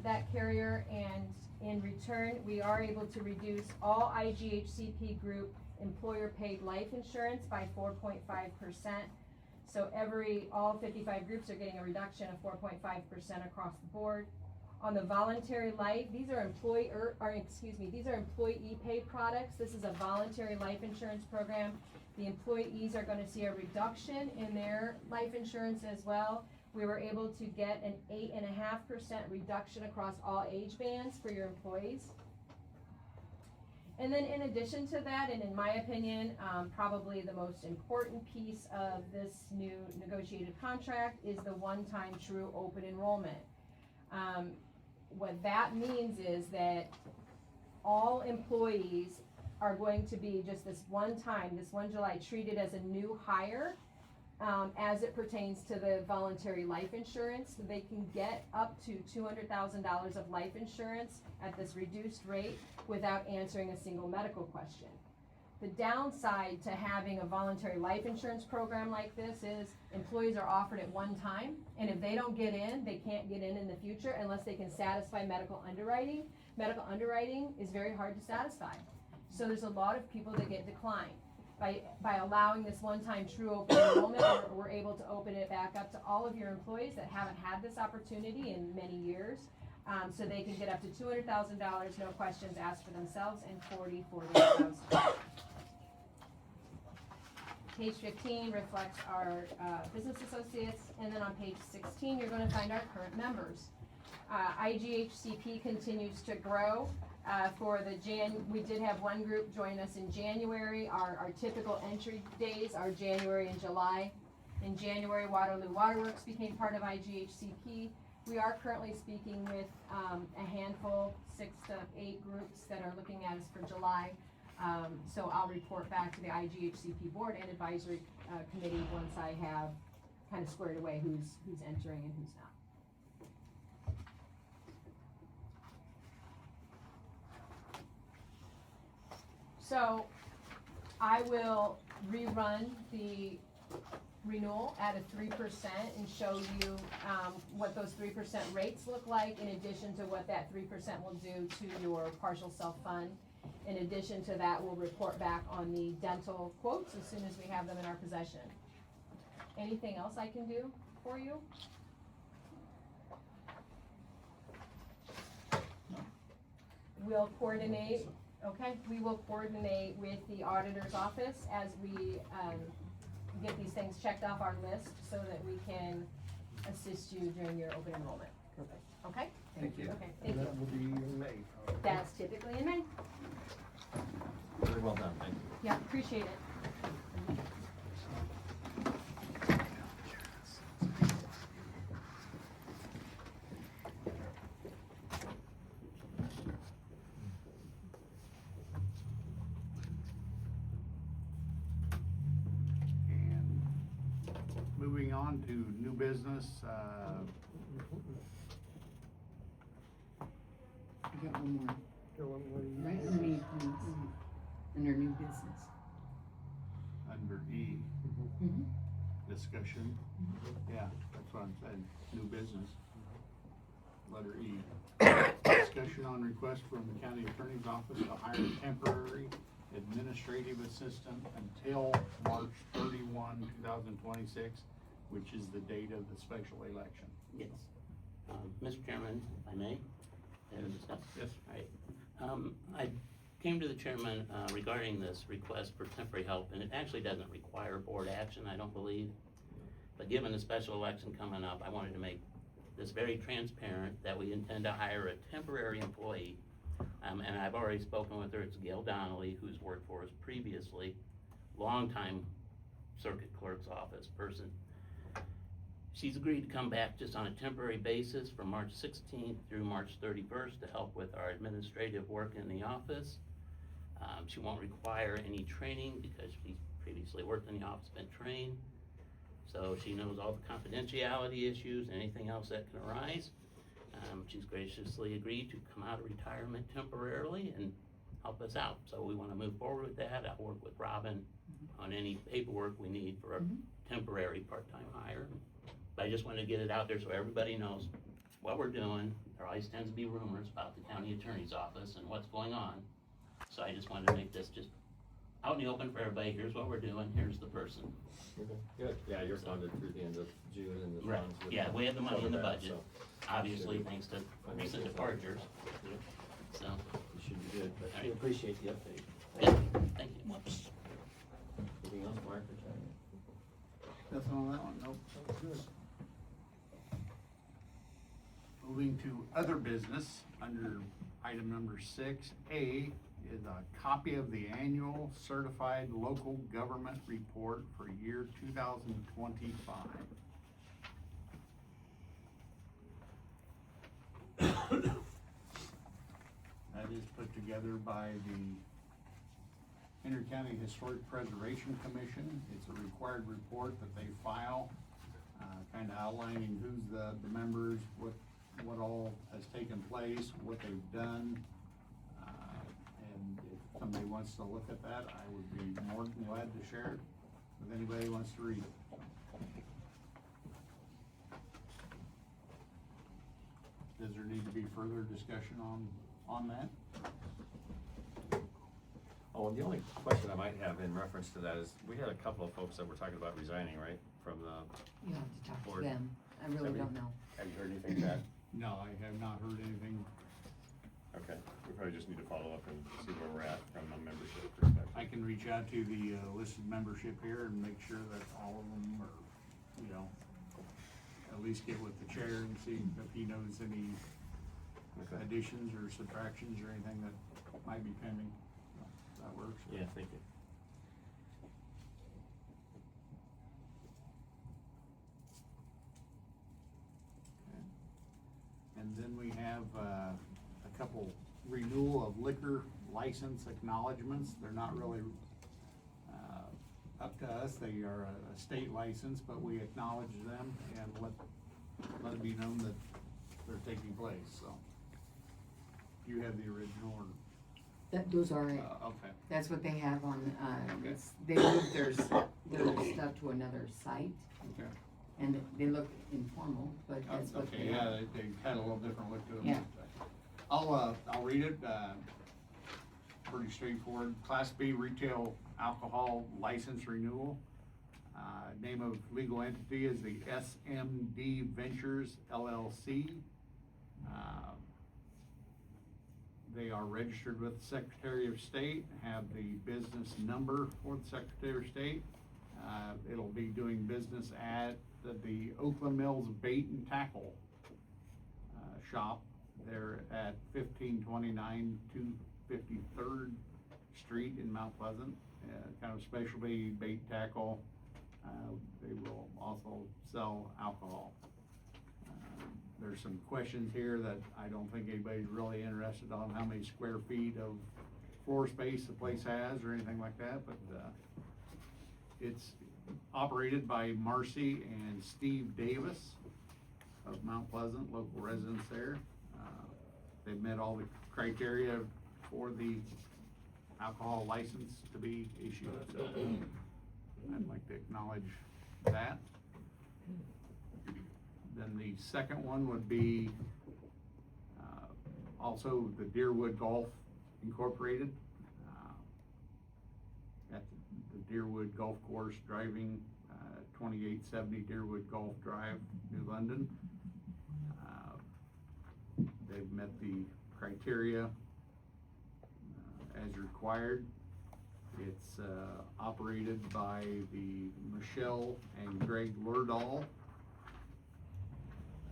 that carrier, and in return, we are able to reduce all IGHCP group employer-paid life insurance by 4.5%. So all 55 groups are getting a reduction of 4.5% across the board. On the voluntary life, these are employee paid products. This is a voluntary life insurance program. The employees are going to see a reduction in their life insurance as well. We were able to get an 8.5% reduction across all age bands for your employees. And then in addition to that, and in my opinion, probably the most important piece of this new negotiated contract is the one-time true open enrollment. What that means is that all employees are going to be just this one July, treated as a new hire as it pertains to the voluntary life insurance. They can get up to $200,000 of life insurance at this reduced rate without answering a single medical question. The downside to having a voluntary life insurance program like this is employees are offered at one time, and if they don't get in, they can't get in the future unless they can satisfy medical underwriting. Medical underwriting is very hard to satisfy. So there's a lot of people that get declined. By allowing this one-time true open enrollment, we're able to open it back up to all of your employees that haven't had this opportunity in many years. So they can get up to $200,000, no questions asked for themselves, and $40,000 for their spouse. Page 15 reflects our business associates, and then on page 16, you're going to find our current members. IGHCP continues to grow. We did have one group join us in January. Our typical entry days are January and July. In January, Waterloo Waterworks became part of IGHCP. We are currently speaking with a handful, 6 to 8 groups that are looking at us for July. So I'll report back to the IGHCP board and advisory committee once I have kind of squared away who's entering and who's not. So I will rerun the renewal at a 3% and show you what those 3% rates look like, in addition to what that 3% will do to your partial self-fund. In addition to that, we'll report back on the dental quotes as soon as we have them in our possession. Anything else I can do for you? We'll coordinate. Okay, we will coordinate with the auditor's office as we get these things checked off our list so that we can assist you during your open enrollment. Perfect. Okay? Thank you. Okay, thank And you. that will be in May. probably. That's typically in May. Very well done, thank you. Yeah, appreciate it. And moving on to new business, I got one more, Go on, Lee. right underneath, under new business. under E, Mhm. discussion. Yeah, that's what I'm saying, new business. Letter E. Discussion on request from the county attorney's office to hire a temporary administrative assistant until March 31, 2026, which is the date of the special election. Yes. Mr. Chairman, if I may? Yes. Right. I came to the chairman regarding this request for temporary help, and it actually doesn't require board action, I don't believe. But given the special election coming up, I wanted to make this very transparent that we intend to hire a temporary employee. And I've already spoken with her, it's Gail Donnelly, who's worked for us previously, longtime circuit clerk's office person. She's agreed to come back just on a temporary basis from March 16th through March 31st to help with our administrative work in the office. She won't require any training because she's previously worked in the office, been trained. So she knows all the confidentiality issues, anything else that can arise. She's graciously agreed to come out of retirement temporarily and help us out. So we want to move forward with that. I'll work with Robin on any paperwork we need for a temporary part-time hire. But I just wanted to get it out there so everybody knows what we're doing. There always tends to be rumors about the county attorney's office and what's going on. So I just wanted to make this just out in the open for everybody. Here's what we're doing, here's the person. Okay, good. Yeah, you're funded through the end of June and the Right, funds. would yeah, we have the money in the cover that, budget, so obviously, should be- thanks to I recent think departures, Yep, so. you should be good, but All we right. appreciate the update. Yeah, thank you. Whoops. Anything else, Mark? Nothing on that one, nope. Good. Moving to other business, under item number 6A is a copy of the annual certified local government report for year 2025. That is put together by the Inter-County Historic Preservation Commission. It's a required report that they file, kind of outlining who's the members, what all has taken place, what they've done. And if somebody wants to look at that, I would be more than glad to share it with anybody who wants to read it. Does there need to be further discussion on that? Oh, and the only question I might have in reference to that is, we had a couple of folks that were talking about resigning, right, from the You have to talk to board. them, I really Have you- don't know. Have you heard anything, Chad? No, I have not heard anything. Okay, we probably just need to follow up and see where we're at from a membership perspective. I can reach out to the listed membership here and make sure that all of them are, at least get with the chair and see if he knows any Okay. additions or subtractions or anything that might be pending. That works. Yeah, thank you. And then we have a couple renewal of liquor license acknowledgements. They're not really up to us. They are a state license, but we acknowledge them and let it be known that they're taking place, so. You have the original or? Those are it. Okay. That's what they have on, Okay. they moved their stuff to another site, Okay. and they look informal, but that's what Okay, they yeah, are. they had a little different look to them. Yeah. I'll read it, pretty straightforward. Class B retail alcohol license renewal. Name of legal entity is the SMD Ventures LLC. They are registered with the Secretary of State, have the business number for the Secretary of State. It'll be doing business at the Oakland Mills Bait and Tackle shop They're at 1529 253rd Street in Mount Pleasant, kind of specialty bait tackle. They will also sell alcohol. There's some questions here that I don't think anybody's really interested on, how many square feet of floor space the place has or anything like that, but it's operated by Marcy and Steve Davis of Mount Pleasant, local residents there. They've met all the criteria for the alcohol license to be issued, so I'd like to acknowledge that. Then the second one would be also the Deerwood Golf Incorporated at the Deerwood Golf Course driving 2870 Deerwood Golf Drive, New London. They've met the criteria as required. It's operated by the Michelle and Greg Lurdahl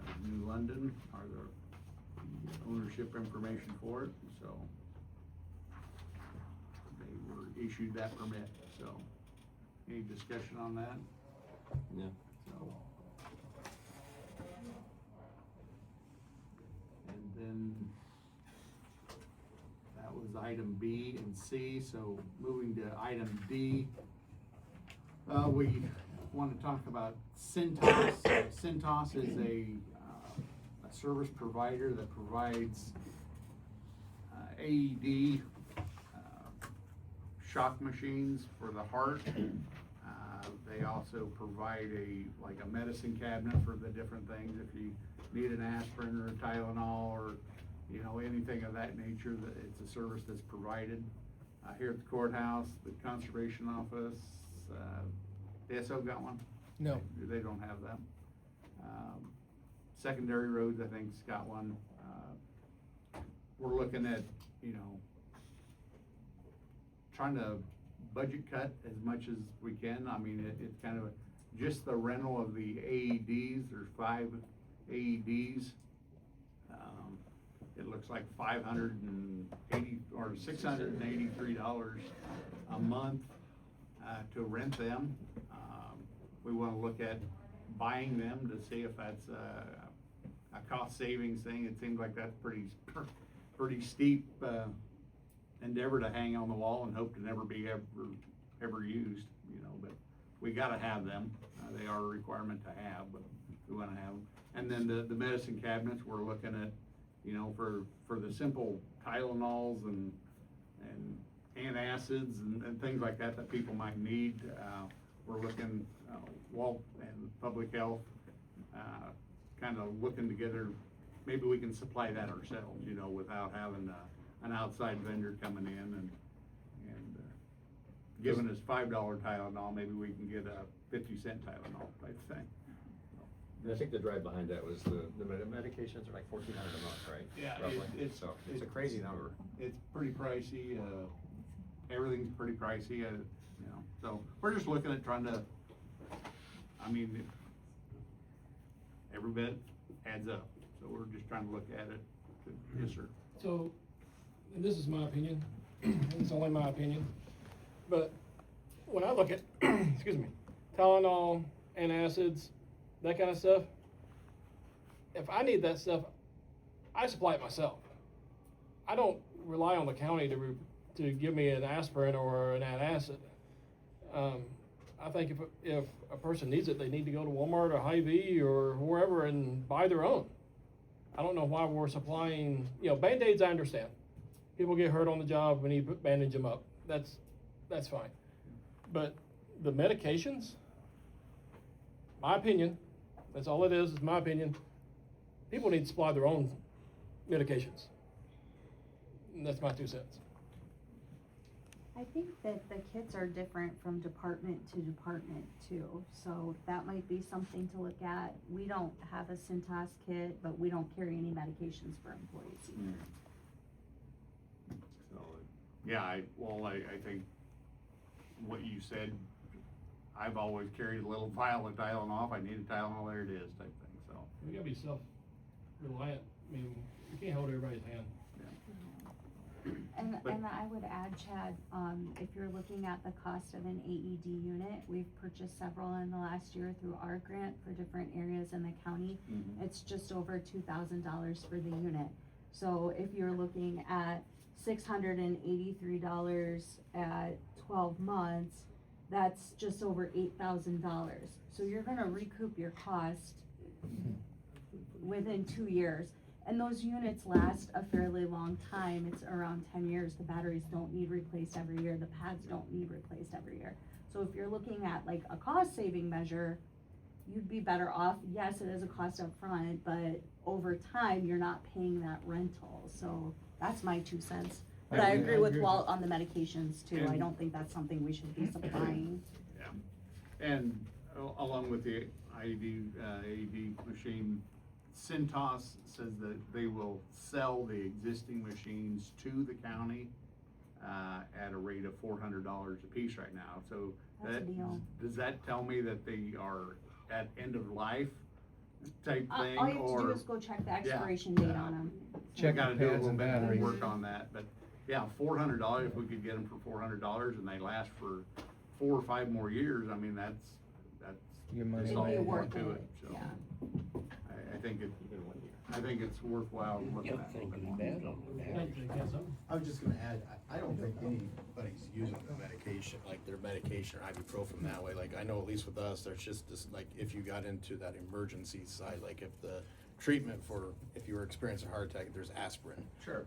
of New London, are the ownership information for it, so they were issued that permit. So any discussion on that? Yeah. So, and then that was item B and C. So moving to item D, we want to talk about Cintas. Cintas is a service provider that provides AED shock machines for the heart. They also provide a medicine cabinet for the different things. If you need an aspirin or a Tylenol or anything of that nature, that it's a service that's provided here at the courthouse, the conservation office. DSO got one? No. They don't have that. Secondary roads, I think's got one. We're looking at, trying to budget cut as much as we can. I mean, it's kind of just the rental of the AEDs. There's 5 AEDs. It looks like $580 or $683 a month to rent them. We want to look at buying them to see if that's a cost savings thing. It seems like that's pretty steep endeavor to hang on the wall and hope to never be ever used, but we gotta have them. They are a requirement to have, but we wanna have them. And then the medicine cabinets, we're looking at, for the simple Tylenols and antacids and things like that people might need. We're looking, Walt and Public Health, kind of looking together, maybe we can supply that ourselves, without having an outside vendor coming in and giving us $5 Tylenol, maybe we can get a 50-cent Tylenol type thing. I think the drive behind that was the medications are like $1,400 a month, right? Yeah, roughly. So it's a crazy number. It's pretty pricey. Everything's pretty pricey. So we're just looking at trying to. I mean, every bit adds up. So we're just trying to look at it. Yes, sir. So, and this is my opinion, it's only my opinion, but when I look at, excuse me, Tylenol, antacids, that kind of stuff, if I need that stuff, I supply it myself. I don't rely on the county to give me an aspirin or an antacid. I think if a person needs it, they need to go to Walmart or Hy-Vee or wherever and buy their own. I don't know why we're supplying, Band-Aids I understand. People get hurt on the job, we need to bandage them up. That's fine. But the medications, my opinion, that's all it is my opinion. People need to supply their own medications. And that's my 2 cents. I think that the kits are different from department to department too, so that might be something to look at. We don't have a Cintas kit, but we don't carry any medications for employees either. So, yeah, I think what you said, I've always carried a little vial of Tylenol. If I need a Tylenol, there it is type thing, so. We gotta be self-reliant. I mean, You can't hold everybody's hand. And I would add, Chad, if you're looking at the cost of an AED unit, we've purchased several in the last year through our grant for different areas in the county. It's just over $2,000 for the unit. So if you're looking at $683 at 12 months, that's just over $8,000. So you're gonna recoup your cost within 2 years. And those units last a fairly long time. It's around 10 years. The batteries don't need replaced every year. The pads don't need replaced every year. So if you're looking at like a cost saving measure, you'd be better off. Yes, it is a cost up front, but over time, you're not paying that rental. So that's my 2 cents. But I agree with Walt on the medications too. I don't think that's something we should be supplying. Yeah, and along with the AED machine, Cintas says that they will sell the existing machines to the county at a rate of $400 a piece right now. So That's a deal. does that tell me that they are at end of life type thing? All you have to do or is go check the expiration date on them. Check gotta the do a pads little and bit more batteries. work on that, but yeah, $400, if we could get them for $400 and they last for 4 or 5 more years, I mean, that's Your money that's It'll all be we worth want to it, it, so. yeah. I think it's worthwhile looking at. I was just gonna add, I don't think anybody's using the medication, like their medication or ibuprofen that way. Like, I know at least with us, there's just this, like, if you got into that emergency side, like if the treatment for, if you were experiencing a heart attack, there's aspirin. Sure.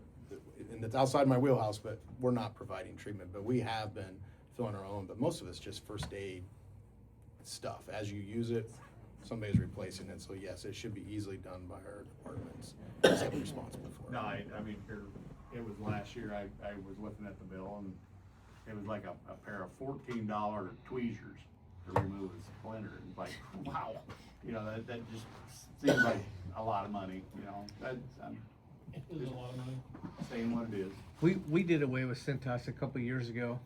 And it's outside my wheelhouse, but we're not providing treatment, but we have been filling our own, but most of it's just first aid stuff. As you use it, somebody's replacing it, so yes, it should be easily done by our departments. That's what we're responsible for. No, I mean, it was last year, I was looking at the bill and it was like a pair of $14 tweezers to remove a splinter. It's like, wow, you know, that just seems like a lot of money, you know, I'm It is a lot of money. saying what it is. We did away with Cintas a couple years ago,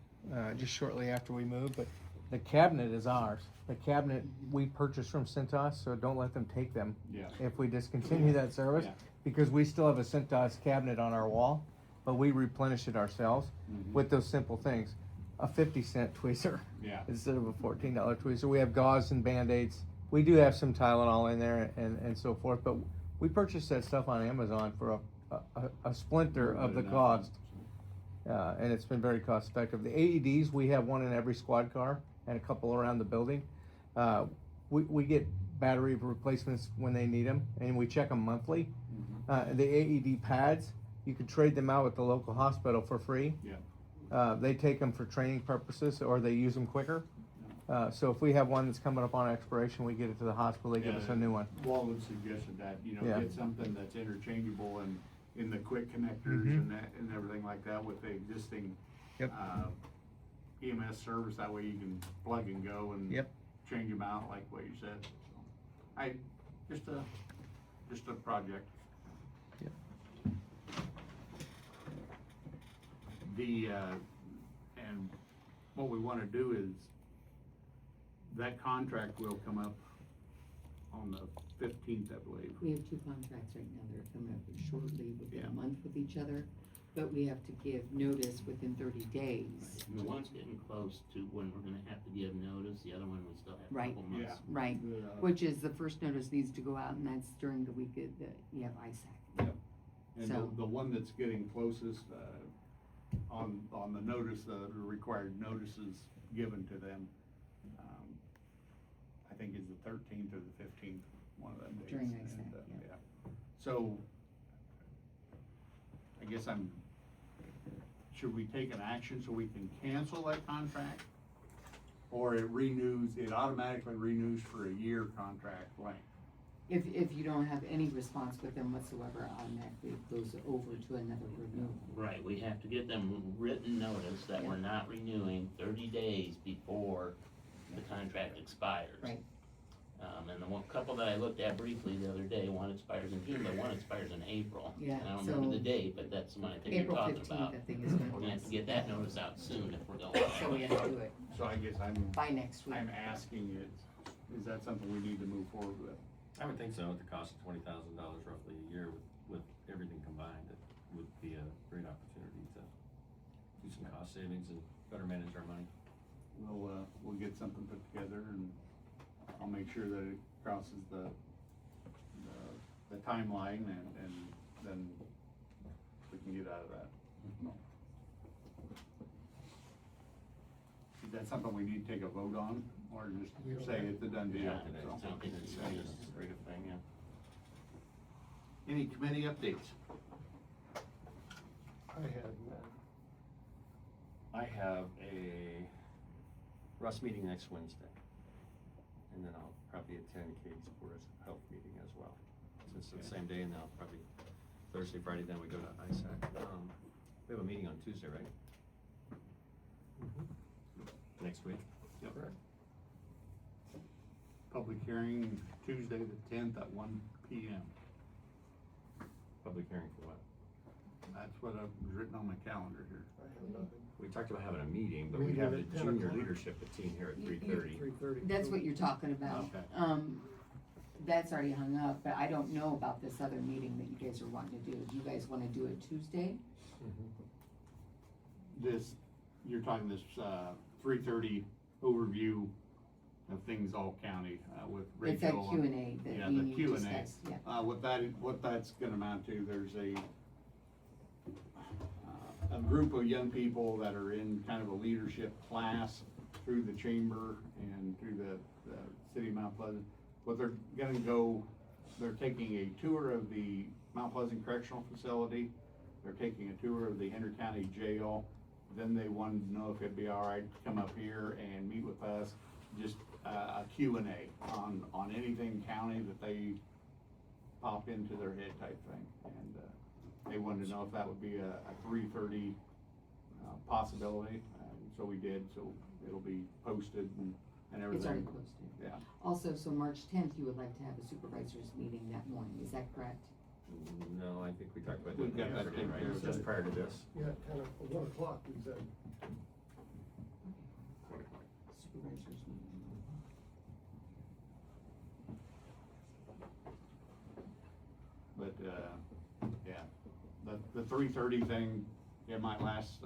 just shortly after we moved, but the cabinet is ours. The cabinet we purchased from Cintas, so don't let them take them. Yeah. If we discontinue that service, Yeah. because we still have a Cintas cabinet on our wall, but we replenish it ourselves with those simple things. A 50-cent tweezer Yeah. instead of a $14 tweezer. We have gauze and Band-Aids. We do have some Tylenol in there and so forth, but we purchased that stuff on Amazon for a splinter of the cost. And it's been very cost effective. The AEDs, we have one in every squad car and a couple around the building. We get battery replacements when they need them, and we check them monthly. The AED pads, you could trade them out at the local hospital for free. Yeah. They take them for training purposes, or they use them quicker. So if we have one that's coming up on expiration, we get it to the hospital, they give us a new one. Walden suggested that, you know, Yeah. get something that's interchangeable and in the quick connectors and that, and everything like that with the existing Yep. EMS service, that way you can plug and go and Yep. change them out like what you said. So, just a project. Yep. And what we wanna do is, that contract will come up on the 15th, I believe. We have 2 contracts right now that are coming up shortly within Yeah. a month with each other, but we have to give notice within 30 days. And the one's getting close to when we're gonna have to give notice, the other one we still have a Right. couple months. Right, which is the first notice needs to go out, and that's during the week of the ISAC. Yep. And So- the one that's getting closest, on the notice, the required notices given to them, I think is the 13th or the 15th, one of them days. During And, ISAC, yeah. yeah. So, I guess should we take an action so we can cancel that contract? Or it automatically renews for a year contract length? If you don't have any response with them whatsoever, automatically it goes over to another renewal. Right, we have to get them written notice that we're not renewing 30 days before the contract expires. Right. And the couple that I looked at briefly the other day, one expires in June, but one expires in April. Yeah, And I don't remember so- the date, but that's the one I think you're April talking 15th, about. I think is when We're gonna have to get that notice out soon if we're going. So we have to do it So I guess by next week. I'm asking is that something we need to move forward with? I would think so, at the cost of $20,000 roughly a year with with everything combined, it would be a great opportunity to do some cost savings and better manage our money. We'll get something put together, and I'll make sure that it crosses the timeline, and then we can get out of that. Is that something we need to take a vote on, or just say it's a done deal? Yeah, I don't think it's as great a thing, yeah. Any committee updates? I had none. I have a Russ meeting next Wednesday, and then I'll probably attend Katie's Board of Health meeting as well. Since it's the same day, and then I'll probably Thursday, Friday, then we go to ISAC. We have a meeting on Tuesday, right? Next week? Yep. Public hearing Tuesday the 10th at 1 p.m. Public hearing for what? That's what I've written on my calendar here. I have nothing. We talked about having a meeting, but we Meeting have the at 10 junior o'clock. leadership team here at 3:30. 3:30. That's what you're talking about. Okay. That's already hung up, but I don't know about this other meeting that you guys are wanting to do. Do you guys wanna do it Tuesday? This, you're talking this 3:30 overview of things all county with Rachel. It's that Q&A that Yeah, we the need to Q&A. discuss, yeah. What that's gonna amount to, there's a group of young people that are in kind of a leadership class through the chamber and through the city of Mount Pleasant. What they're gonna go, they're taking a tour of the Mount Pleasant Correctional Facility. They're taking a tour of the Henry County Jail. Then they wanted to know if it'd be all right to come up here and meet with us, just a Q&A on anything county that they pop into their head type thing. And they wanted to know if that would be a 3:30 possibility. So we did, so it'll be posted and everything. It's already posted. Yeah. Also, so March 10th, you would like to have a supervisors meeting that morning, is that correct? No, I think we talked about We've that got that yesterday, taken care right? of. Just prior to this. Yeah, 1 o'clock, we said. Supervisors meeting. But, yeah, the 3:30 thing, it might last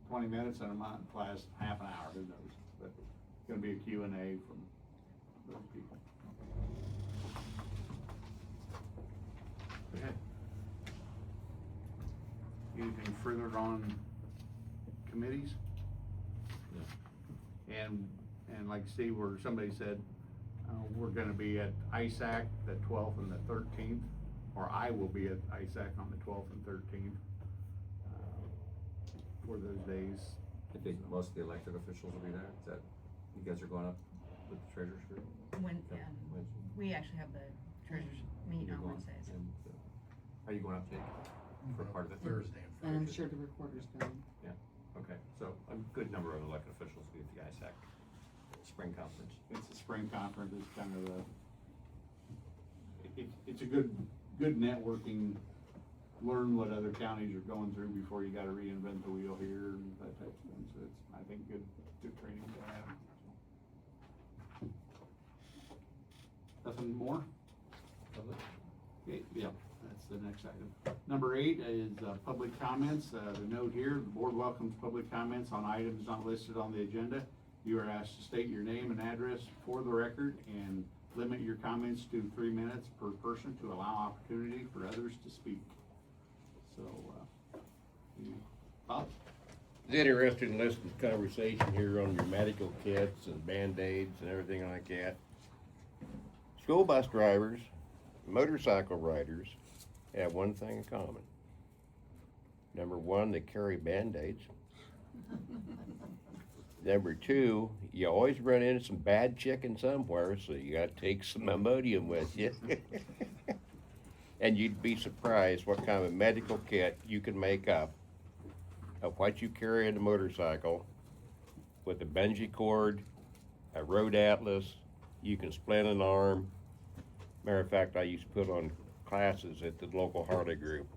20 minutes and it might last half an hour, who knows? But it's gonna be a Q&A from those people. Okay. Anything further on committees? No. And like Steve, where somebody said, we're gonna be at ISAC the 12th and the 13th, or I will be at ISAC on the 12th and 13th, for those days. I think most of the elected officials will be there. Is that, you guys are going up with the treasurer's group? Wednesday. We actually have the treasurers meet You're on going, Wednesdays. and, are you going up, Jake? For part of it? Thursday. And I'm sure the recorder's going. Yeah, okay, so a good number of elected officials will be at the ISAC spring conference. It's a spring conference, it's kind of it's a good networking, learn what other counties are going through before you gotta reinvent the wheel here and that type of thing, so it's, I think, good training to have. Nothing more? Okay, yeah, that's the next item. Number 8 is public comments. The note here, the board welcomes public comments on items not listed on the agenda. You are asked to state your name and address for the record and limit your comments to 3 minutes per person to allow opportunity for others to speak. So, any thoughts? It's interesting to listen to conversation here on your medical kits and Band-Aids and everything like that. School bus drivers, motorcycle riders have one thing in common. Number 1, they carry Band-Aids. Number 2, you always run into some bad chicken somewhere, so you gotta take some Imodium with you. And you'd be surprised what kind of medical kit you can make up of what you carry in a motorcycle with a bungee cord, a road atlas. You can splint an arm. Matter of fact, I used to put on classes at the local Harley group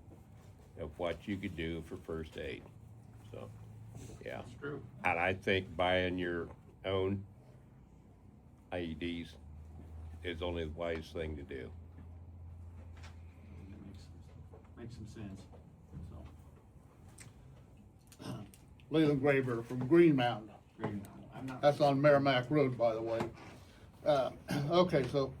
of what you could do for first aid. So, yeah. That's true. And I think buying your own IEDs is only the wise thing to do. makes some sense, so. Leland Graber from Green Mound. I'm not. That's on Merrimack Road, by the way. Okay, so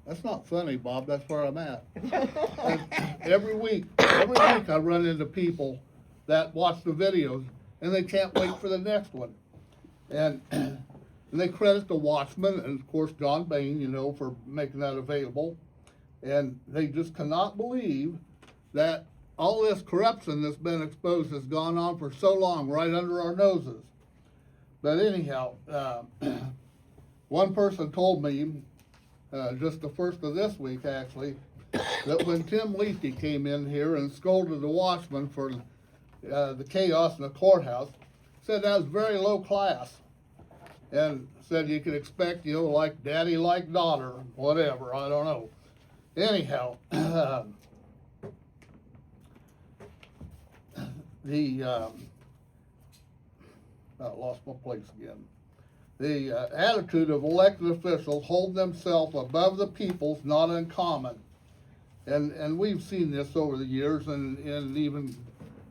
that's not funny, Bob. That's where I'm at. And every week I run into people that watch the videos and they can't wait for the next one. And they credit the Watchman and of course John Bain, you know, for making that available. And they just cannot believe that all this corruption that's been exposed has gone on for so long right under our noses. But anyhow, one person told me, just the first of this week actually, that when Tim Leafy came in here and scolded the Watchman for the chaos in the courthouse, said that was very low class. And said you could expect, you know, like daddy like daughter, whatever, I don't know. Anyhow, I lost my place again. The attitude of elected officials hold themselves above the people's not uncommon. And we've seen this over the years and even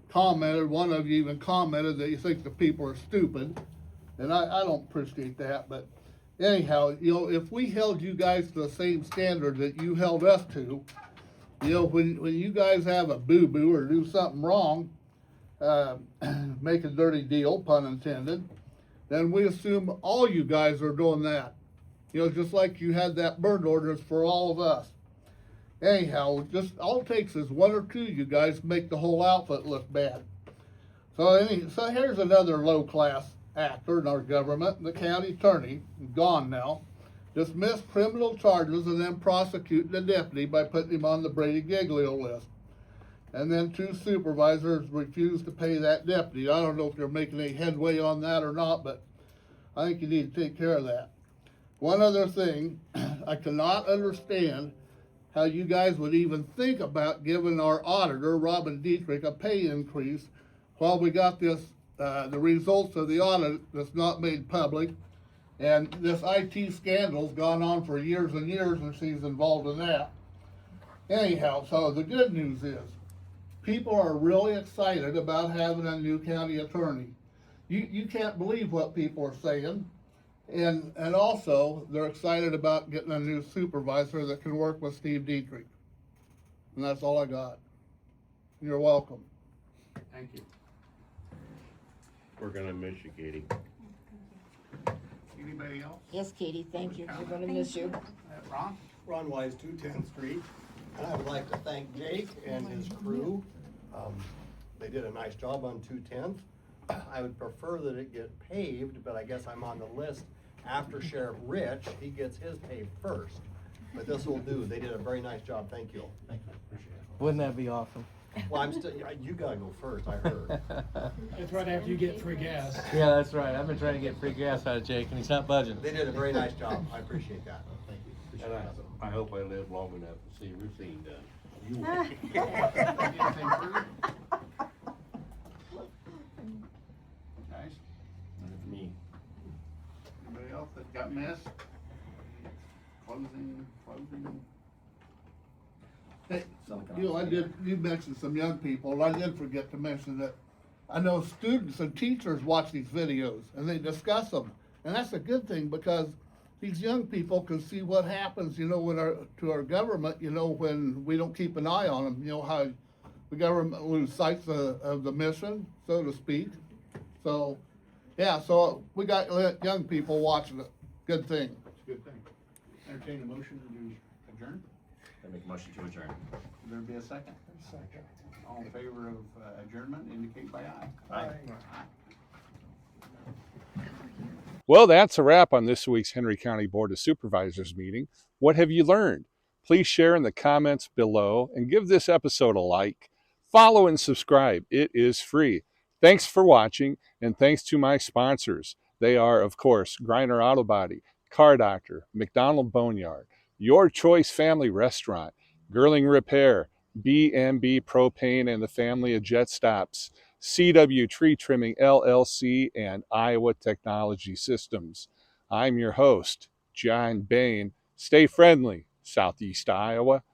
commented, one of you even commented that you think the people are stupid. And I don't appreciate that, but anyhow, you know, if we held you guys to the same standard that you held us to, you know, when you guys have a boo-boo or do something wrong, make a dirty deal, pun intended, then we assume all you guys are doing that. You know, just like you had that burn ordinance for all of us. Anyhow, just all it takes is one or two you guys make the whole outfit look bad. So here's another low-class actor in our government, the county attorney, gone now, dismissed criminal charges and then prosecuting the deputy by putting him on the Brady Giglio list. And then 2 supervisors refused to pay that deputy. I don't know if you're making any headway on that or not, but I think you need to take care of that. One other thing, I cannot understand how you guys would even think about giving our auditor, Robin Dietrich, a pay increase while we got this, the results of the audit that's not made public. And this IT scandal's gone on for years and years and she's involved in that. Anyhow, so the good news is, people are really excited about having a new county attorney. You can't believe what people are saying. And also, they're excited about getting a new supervisor that can work with Steve Dietrich. And that's all I got. You're welcome. Thank you. We're gonna miss you, Katie. Anybody else? Yes, Katie, thank you. We're gonna miss you. Ron? Ron Wise, 210th Street. And I would like to thank Jake and his crew. They did a nice job on 210th. I would prefer that it get paved, but I guess I'm on the list after Sheriff Rich. He gets his paved first. But this will do. They did a very nice job. Thank you. Thank you. Appreciate it. Wouldn't that be awesome? Well, I'm still, you gotta go first, I heard. That's right after you get free gas. Yeah, that's right. I've been trying to get free gas out of Jake and he's not budging. They did a very nice job. I appreciate that. Thank you. Appreciate And it. I hope I live long enough to see Racine done. You will. Nice. Me. Anybody else that got missed? Closing. Hey, you know, you mentioned some young people, and I did forget to mention that I know students and teachers watch these videos and they discuss them. And that's a good thing because these young people can see what happens, you know, to our government, you know, when we don't keep an eye on them, you know, how the government loses sight of the mission, so to speak. So, yeah, so we got young people watching it. Good thing. It's a good thing. Entertain a motion to adjourn. I make a motion to adjourn. Will there be a second? Second. All in favor of adjournment, indicate by aye. Aye. Well, that's a wrap on this week's Henry County Board of Supervisors meeting. What have you learned? Please share in the comments below and give this episode a like. Follow and subscribe. It is free. Thanks for watching, and thanks to my sponsors. They are, of course, Griner Auto Body, Car Doctor, McDonald Boneyard, Your Choice Family Restaurant, Girling Repair, B&B Propane and the family of Jet Stops, CW Tree Trimming LLC, and Iowa Technology Systems. I'm your host, John Bain. Stay friendly, Southeast Iowa.